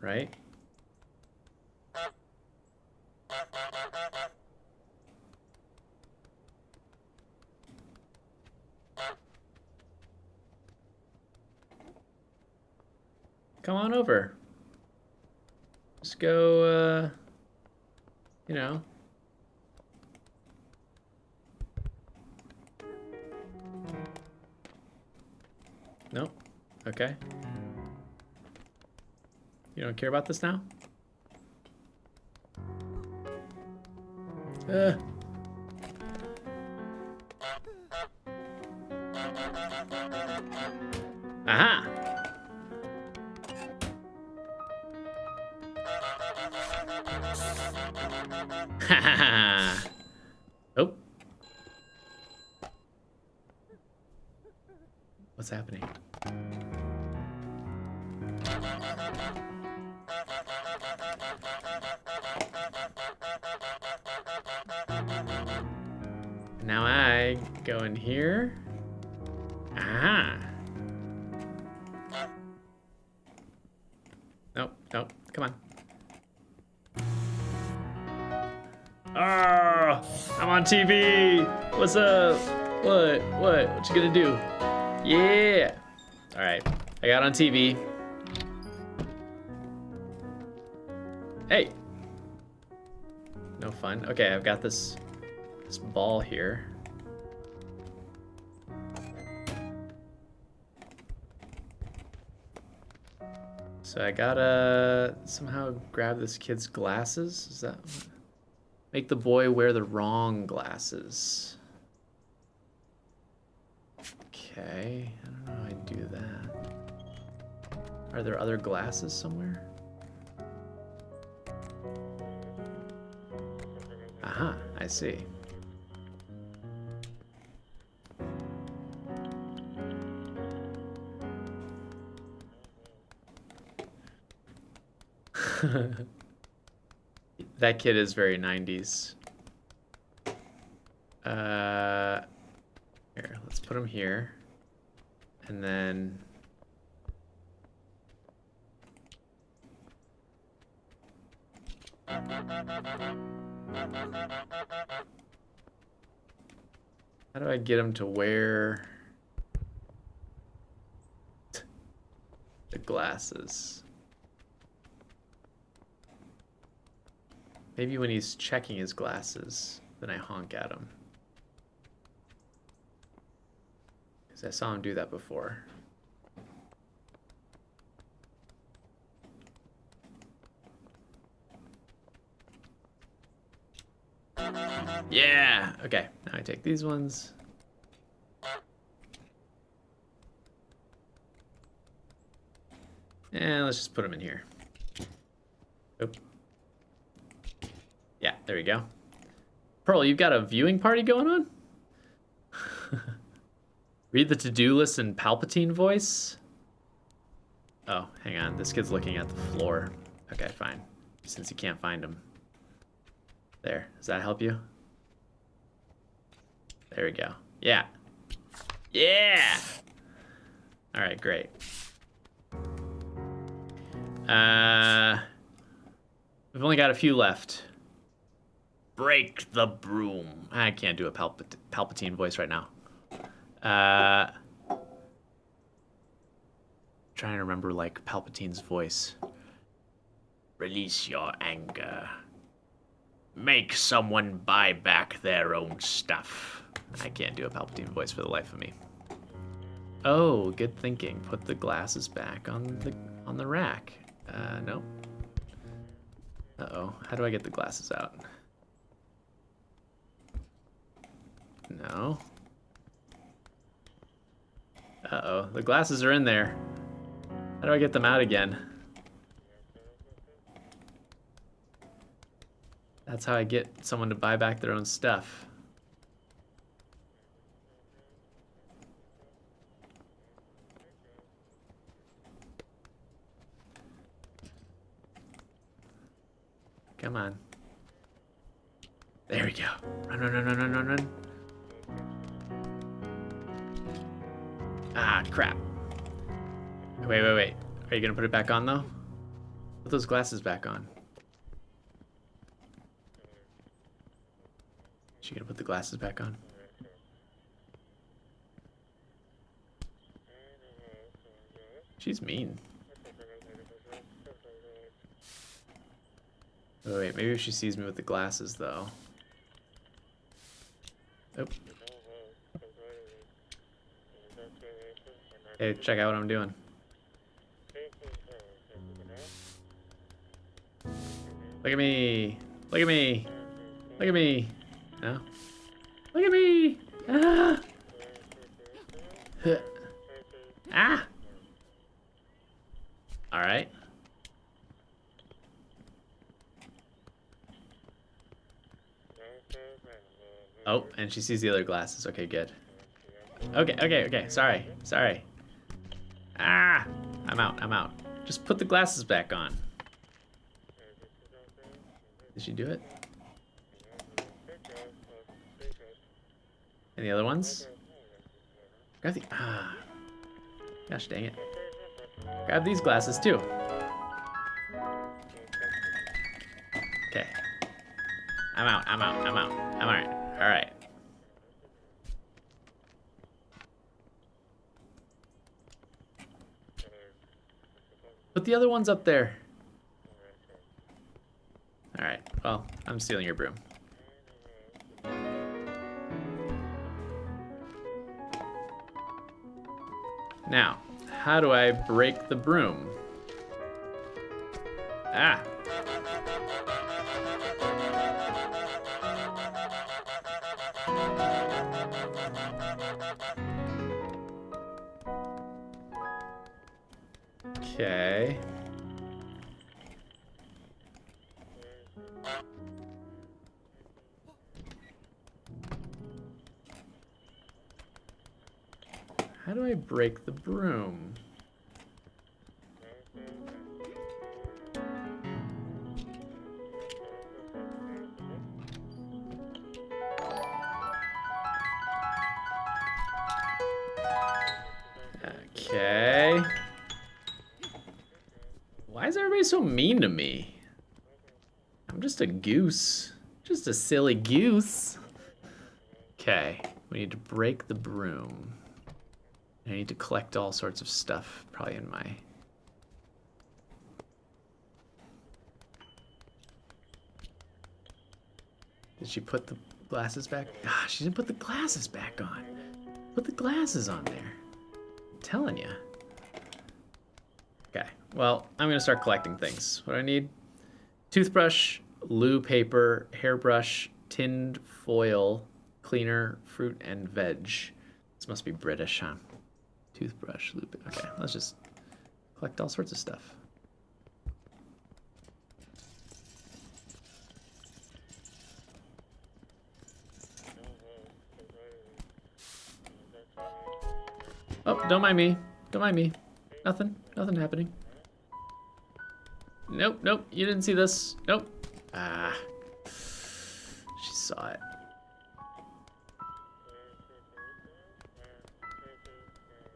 Right? Come on over. Just go, you know. Nope. Okay. You don't care about this now? Aha! Ha ha ha! Oh. What's happening? Now I go in here. Ah. Nope, nope, come on. Ah, I'm on TV. What's up? What you gonna do? Yeah. All right, I got on TV. Hey. No fun. Okay, I've got this ball here. So I gotta somehow grab this kid's glasses. Is that make the boy wear the wrong glasses? Okay, I don't know how I do that. Are there other glasses somewhere? Aha, I see. That kid is very 90s. Here, let's put him here. And then... How do I get him to wear the glasses? Maybe when he's checking his glasses, then I honk at him. Because I saw him do that before. Yeah! Okay, now I take these ones. And let's just put them in here. Oop. Yeah, there we go. Pearl, you've got a viewing party going on? Read the to-do list in Palpatine voice? Oh, hang on. This kid's looking at the floor. Okay, fine. Since you can't find him. There. Does that help you? There we go. Yeah. Yeah! Alright, great. We've only got a few left. Break the broom. I can't do a Palpatine voice right now. Trying to remember, like, Palpatine's voice. Release your anger. Make someone buy back their own stuff. I can't do a Palpatine voice for the life of me. Oh, good thinking. Put the glasses back on the rack. No. Uh-oh. How do I get the glasses out? No. Uh-oh. The glasses are in there. How do I get them out again? That's how I get someone to buy back their own stuff. Come on. There we go. Run, run, run, run, run, run, run. Ah, crap. Wait. Are you gonna put it back on, though? Put those glasses back on. Is she gonna put the glasses back on? She's mean. Wait, maybe if she sees me with the glasses, though. Oh. Hey, check out what I'm doing. Look at me. Look at me. Look at me. No. Look at me. Ah. Ah. All right. Oh, and she sees the other glasses. Okay, good. Okay. Sorry. Ah. I'm out. Just put the glasses back on. Did she do it? And the other ones? Grab the... Ah. Gosh dang it. Grab these glasses too. Okay. I'm out. I'm alright. Put the other ones up there. Alright, well, I'm stealing your broom. Now, how do I break the broom? Ah. Okay. How do I break the broom? Okay. Why is everybody so mean to me? I'm just a goose. Just a silly goose. Okay, we need to break the broom. I need to collect all sorts of stuff, probably in my... Did she put the glasses back? Ah, she didn't put the glasses back on. Put the glasses on there. I'm telling you. Okay, well, I'm gonna start collecting things. What do I need? Toothbrush, loo paper, hairbrush, tinned foil, cleaner, fruit and veg. This must be British, huh? Toothbrush, loo paper. Okay, let's just collect all sorts of stuff. Oh, don't mind me. Don't mind me. Nothing happening. Nope, you didn't see this. Nope. Ah. She saw it.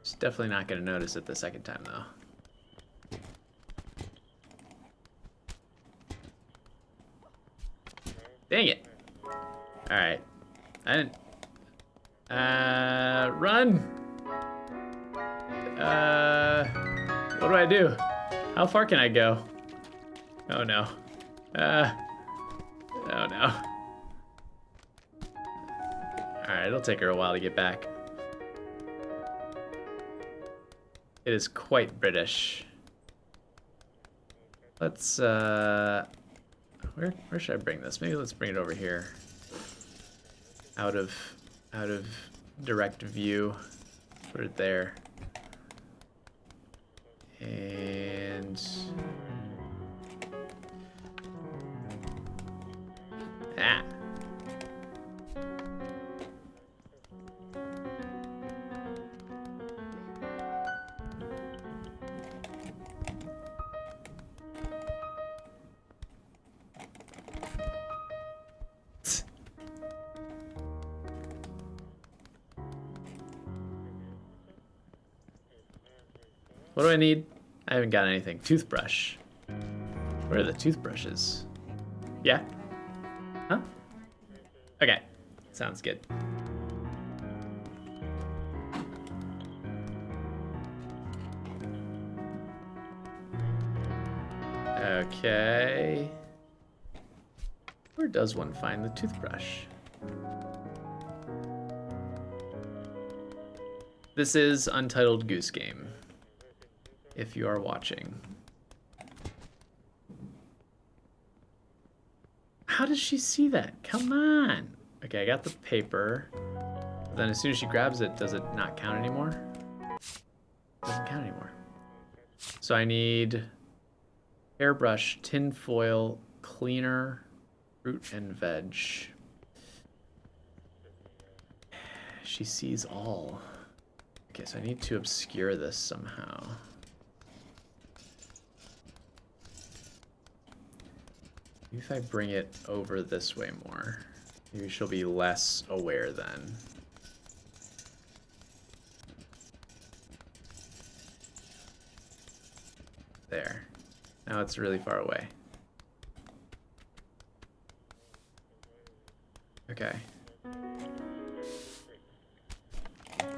She's definitely not gonna notice it the second time, though. Dang it. Alright. I didn't... Run! What do I do? How far can I go? Oh no. Oh no. Alright, it'll take her a while to get back. It is quite British. Let's, where should I bring this? Maybe let's bring it over here. Out of direct view. Put it there. And... Ah. What do I need? I haven't got anything. Toothbrush. Where are the toothbrushes? Yeah? Huh? Okay. Sounds good. Okay. Where does one find the toothbrush? This is Untitled Goose Game. if you are watching. How does she see that? Come on. Okay, I got the paper. Then as soon as she grabs it, does it not count anymore? Doesn't count anymore. So I need hairbrush, tin foil, cleaner, fruit and veg. She sees all. Okay, so I need to obscure this somehow. Maybe if I bring it over this way more, maybe she'll be less aware then. There. Now it's really far away. Okay.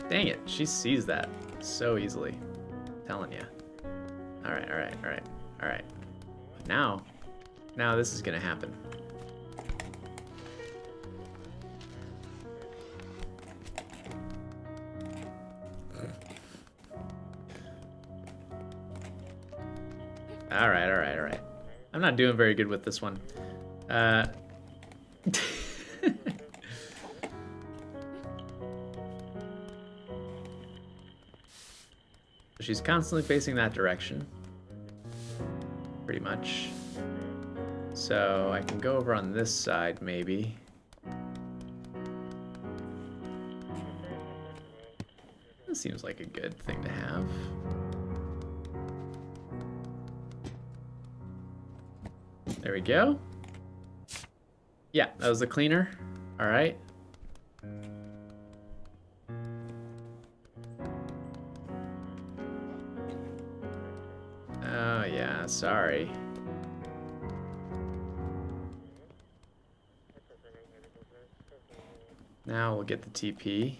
Dang it, she sees that so easily. I'm telling you. Alright, alright, alright, alright. Now this is gonna happen. Alright, alright, alright. I'm not doing very good with this one. She's constantly facing that direction. Pretty much. So I can go over on this side, maybe. This seems like a good thing to have. There we go. Yeah, that was the cleaner. All right. Oh, yeah, sorry. Now we'll get the TP.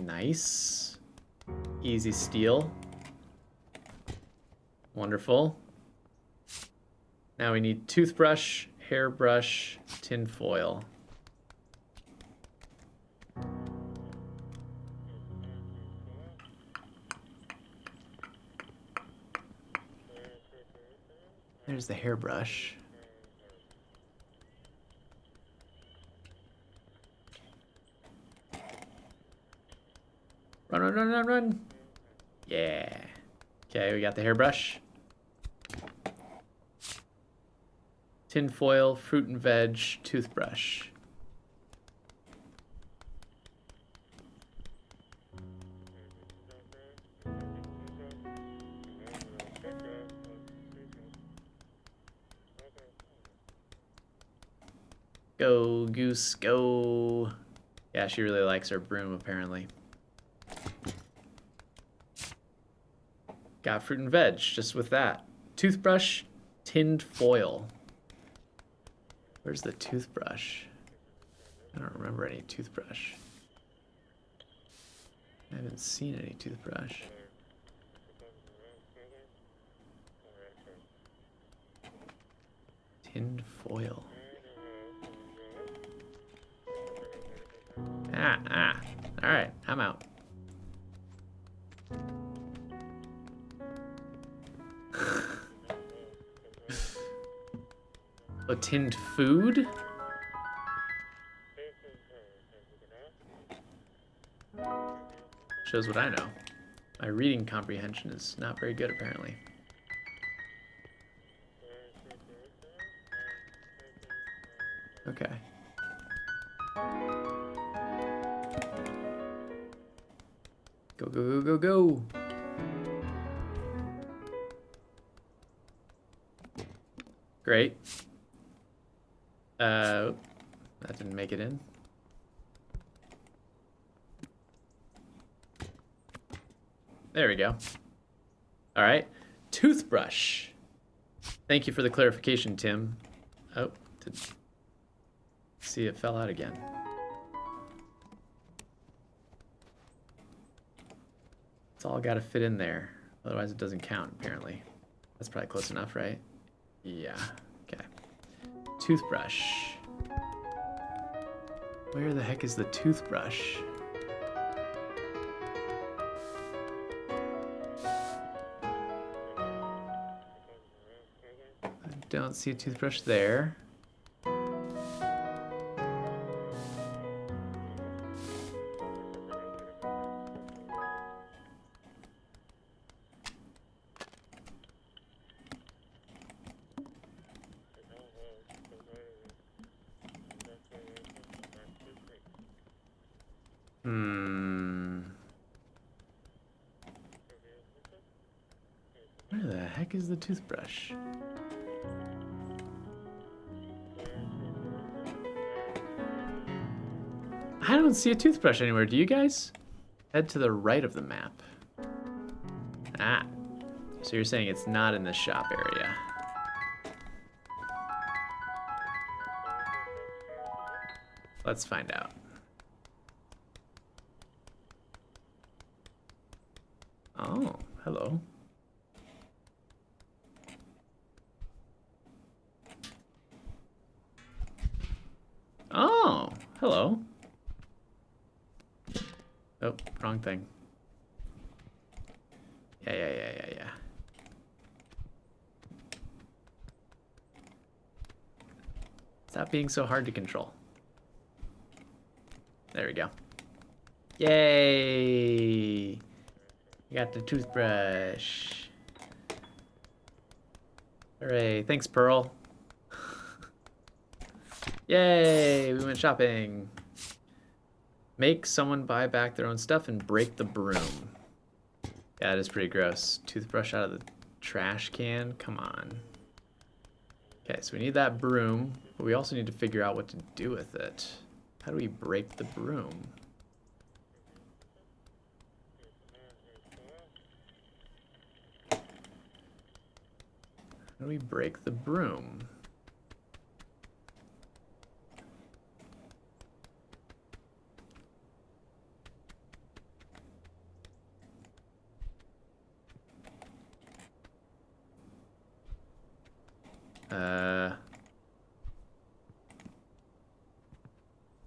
Nice. Easy steal. Wonderful. Now we need toothbrush, hairbrush, tin foil. There's the hairbrush. Run, run, run, run, run. Yeah. Okay, we got the hairbrush. Tin foil, fruit and veg, toothbrush. Go, goose, go. Yeah, she really likes her broom, apparently. Got fruit and veg, just with that. Toothbrush, tinned foil. Where's the toothbrush? I don't remember any toothbrush. I haven't seen any toothbrush. Tinned foil. Alright, I'm out. A tinned food? Shows what I know. My reading comprehension is not very good, apparently. Okay. Go, go, go, go, go. Great. That didn't make it in. There we go. All right. Toothbrush. Thank you for the clarification, Tim. Oh, see, it fell out again. It's all got to fit in there. Otherwise, it doesn't count, apparently. That's probably close enough, right? Yeah. Okay. Toothbrush. Where the heck is the toothbrush? Don't see a toothbrush there. Where the heck is the toothbrush? I don't see a toothbrush anywhere. Do you guys? Head to the right of the map. Ah. So you're saying it's not in the shop area. Let's find out. Oh, hello. Oh, hello. Oh, wrong thing. Yeah. Stop being so hard to control. There we go. Yay! You got the toothbrush. Hooray, thanks, Pearl. Yay, we went shopping. Make someone buy back their own stuff and break the broom. Yeah, it is pretty gross. Toothbrush out of the trash can? Come on. Okay, so we need that broom, but we also need to figure out what to do with it. How do we break the broom? How do we break the broom?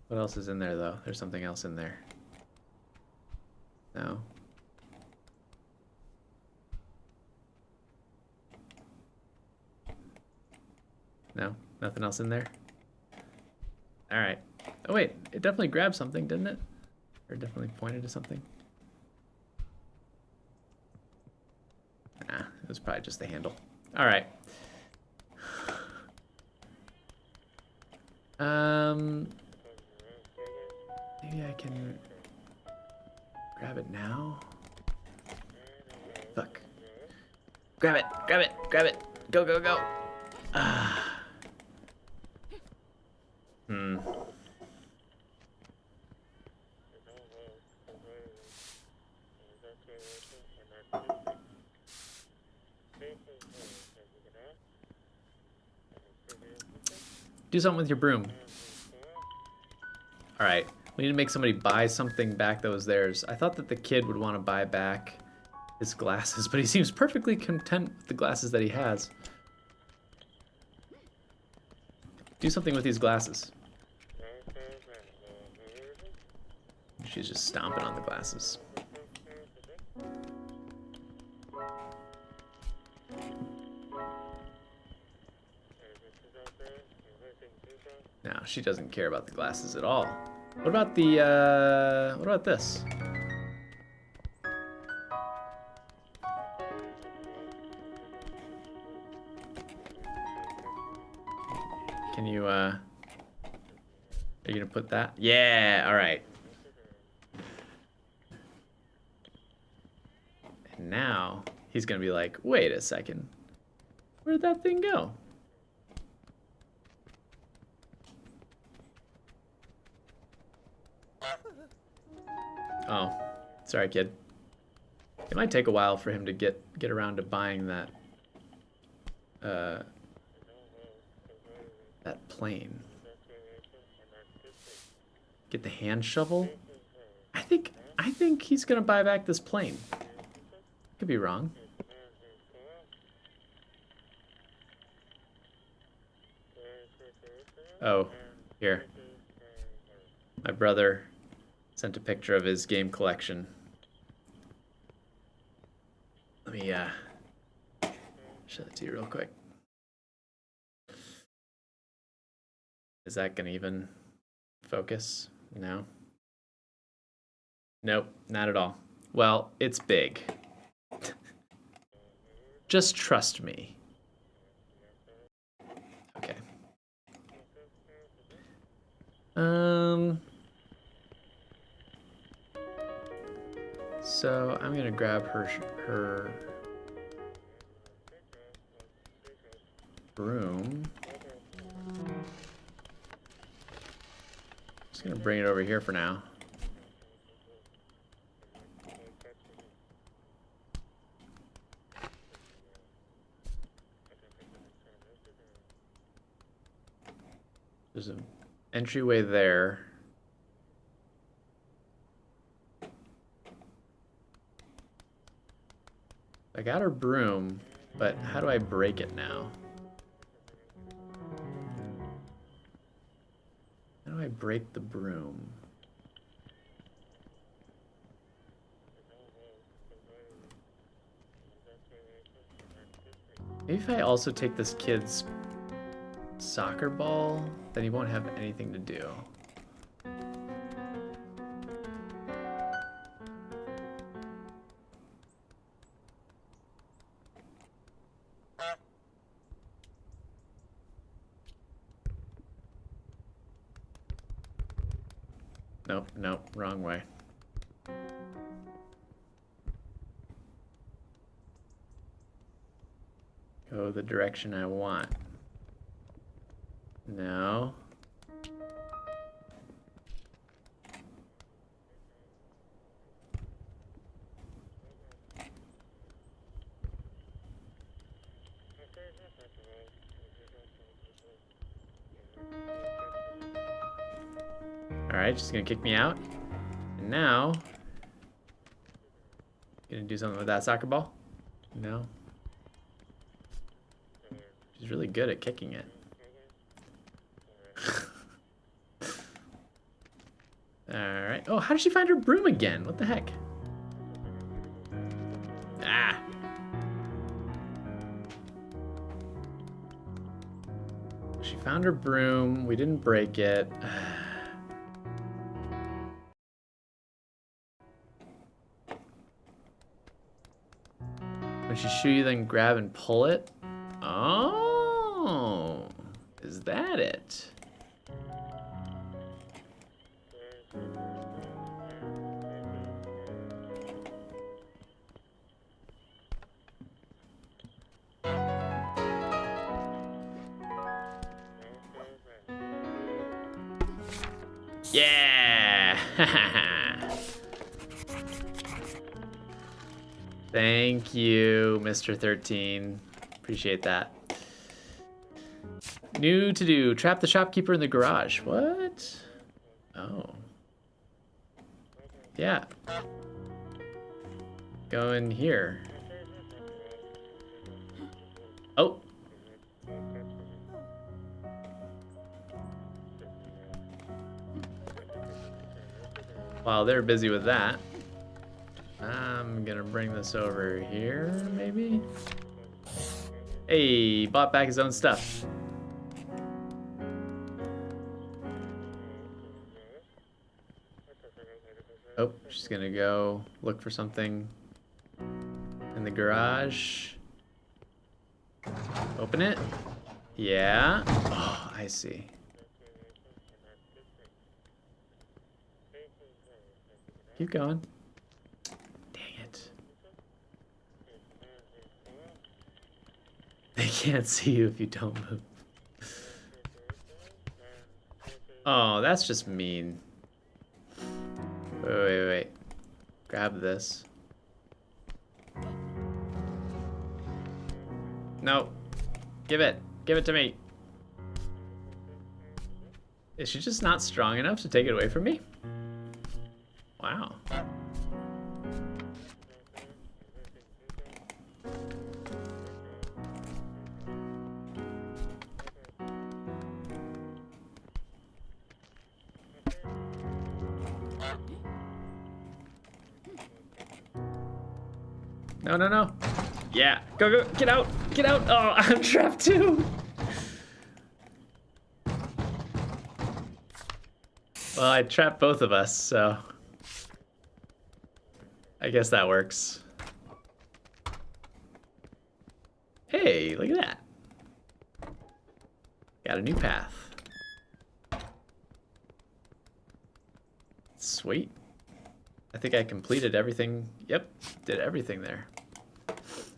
What else is in there, though? There's something else in there. No. No? Nothing else in there? Alright. Oh, wait. It definitely grabbed something, didn't it? Or definitely pointed to something? Nah, it was probably just the handle. Alright. Maybe I can grab it now. Fuck. Grab it, grab it, grab it. Go, go, go. Do something with your broom. All right, we need to make somebody buy something back that was theirs. I thought that the kid would want to buy back his glasses, but he seems perfectly content with the glasses that he has. Do something with these glasses. She's just stomping on the glasses. No, she doesn't care about the glasses at all. What about the, what about this? Can you, are you gonna put that? Yeah, all right. And now he's gonna be like, wait a second. Where'd that thing go? Oh, sorry, kid. It might take a while for him to get around to buying that that plane. Get the hand shovel. I think he's gonna buy back this plane. Could be wrong. Oh, here. My brother sent a picture of his game collection. Let me show it to you real quick. Is that gonna even focus? No. Nope, not at all. Well, it's big. Just trust me. Okay. So I'm gonna grab her broom. Just gonna bring it over here for now. There's an entryway there. I got her broom, but how do I break it now? How do I break the broom? Maybe if I also take this kid's soccer ball, then he won't have anything to do. Nope, nope, wrong way. Go the direction I want. No. Alright, she's gonna kick me out. And now, gonna do something with that soccer ball? No. She's really good at kicking it. Alright. Oh, how did she find her broom again? What the heck? Ah! She found her broom. We didn't break it. When she shoot you, then grab and pull it? Oh! Is that it? Yeah! Thank you, Mr. 13. Appreciate that. New to do. Trap the shopkeeper in the garage. What? Oh. Yeah. Go in here. Oh. While they're busy with that, I'm gonna bring this over here, maybe? Hey, bought back his own stuff. Oh, she's gonna go look for something in the garage. Open it. Yeah. Oh, I see. Keep going. Dang it. They can't see you if you don't move. Oh, that's just mean. Wait. Grab this. No. Give it. Give it to me. Is she just not strong enough to take it away from me? Wow. No. Yeah, go, get out. Oh, I'm trapped too. Well, I trapped both of us, so I guess that works. Hey, look at that. Got a new path. Sweet. I think I completed everything. Yep, did everything there.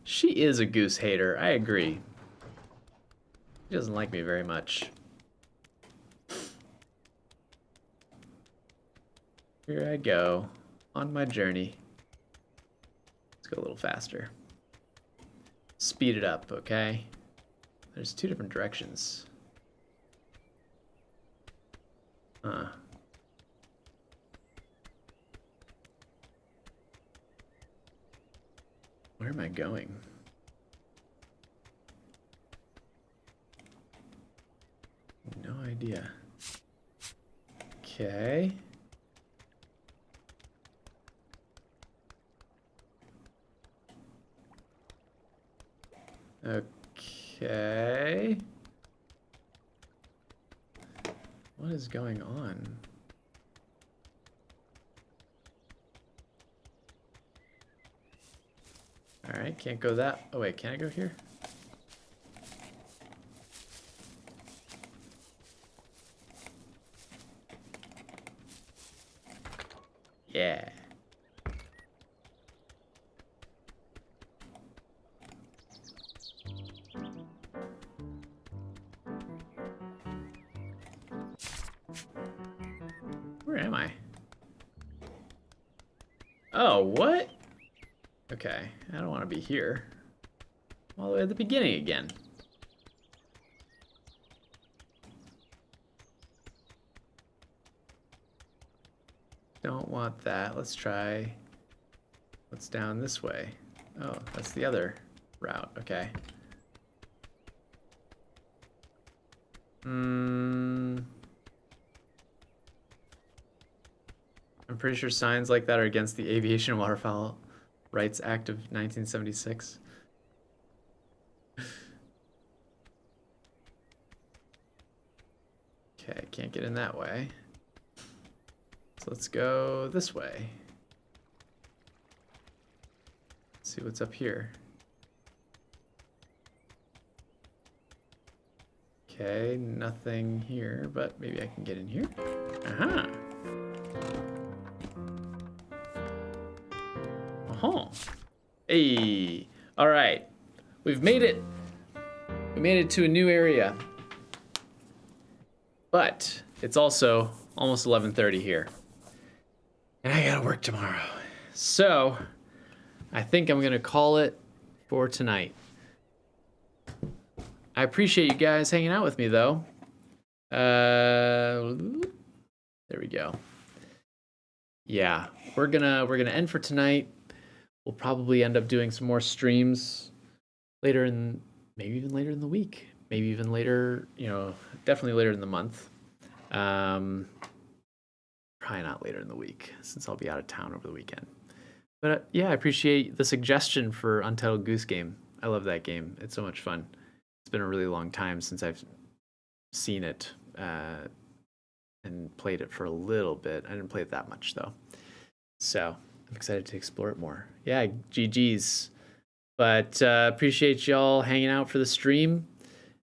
She is a goose hater, I agree. She doesn't like me very much. Here I go, on my journey. Let's go a little faster. Speed it up, okay? There's two different directions. Where am I going? No idea. Okay. Okay. What is going on? All right, can't go that. Oh wait, can I go here? Yeah. Where am I? Oh, what? Okay, I don't want to be here. I'm all the way at the beginning again. Don't want that. Let's try what's down this way. Oh, that's the other route. Okay. I'm pretty sure signs like that are against the Aviation and Waterfowl Rights Act of 1976. Okay, can't get in that way. So let's go this way. Let's see what's up here. Okay, nothing here, but maybe I can get in here. Aha! Oh, hey, all right, we've made it. We made it to a new area, but it's also almost 11:30 here, and I gotta work tomorrow. So I think I'm gonna call it for tonight. I appreciate you guys hanging out with me, though. There we go. Yeah, we're gonna end for tonight. We'll probably end up doing some more streams later in, maybe even later in the week, maybe even later, you know, definitely later in the month. Probably not later in the week since I'll be out of town over the weekend. But yeah, I appreciate the suggestion for Untitled Goose Game. I love that game. It's so much fun. It's been a really long time since I've seen it and played it for a little bit. I didn't play it that much though. So I'm excited to explore it more. Yeah, GG's. But appreciate y'all hanging out for the stream.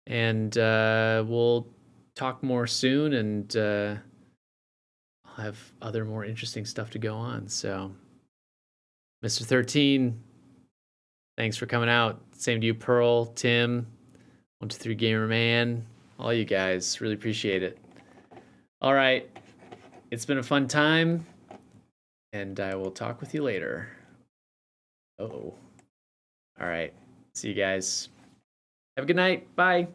And we'll talk more soon. And I'll have other more interesting stuff to go on. So, Mr. 13, thanks for coming out. Same to you, Pearl, Tim, 123 Gamer Man, all you guys. Really appreciate it. All right. It's been a fun time. And I will talk with you later. Oh. All right. See you guys. Have a good night. Bye.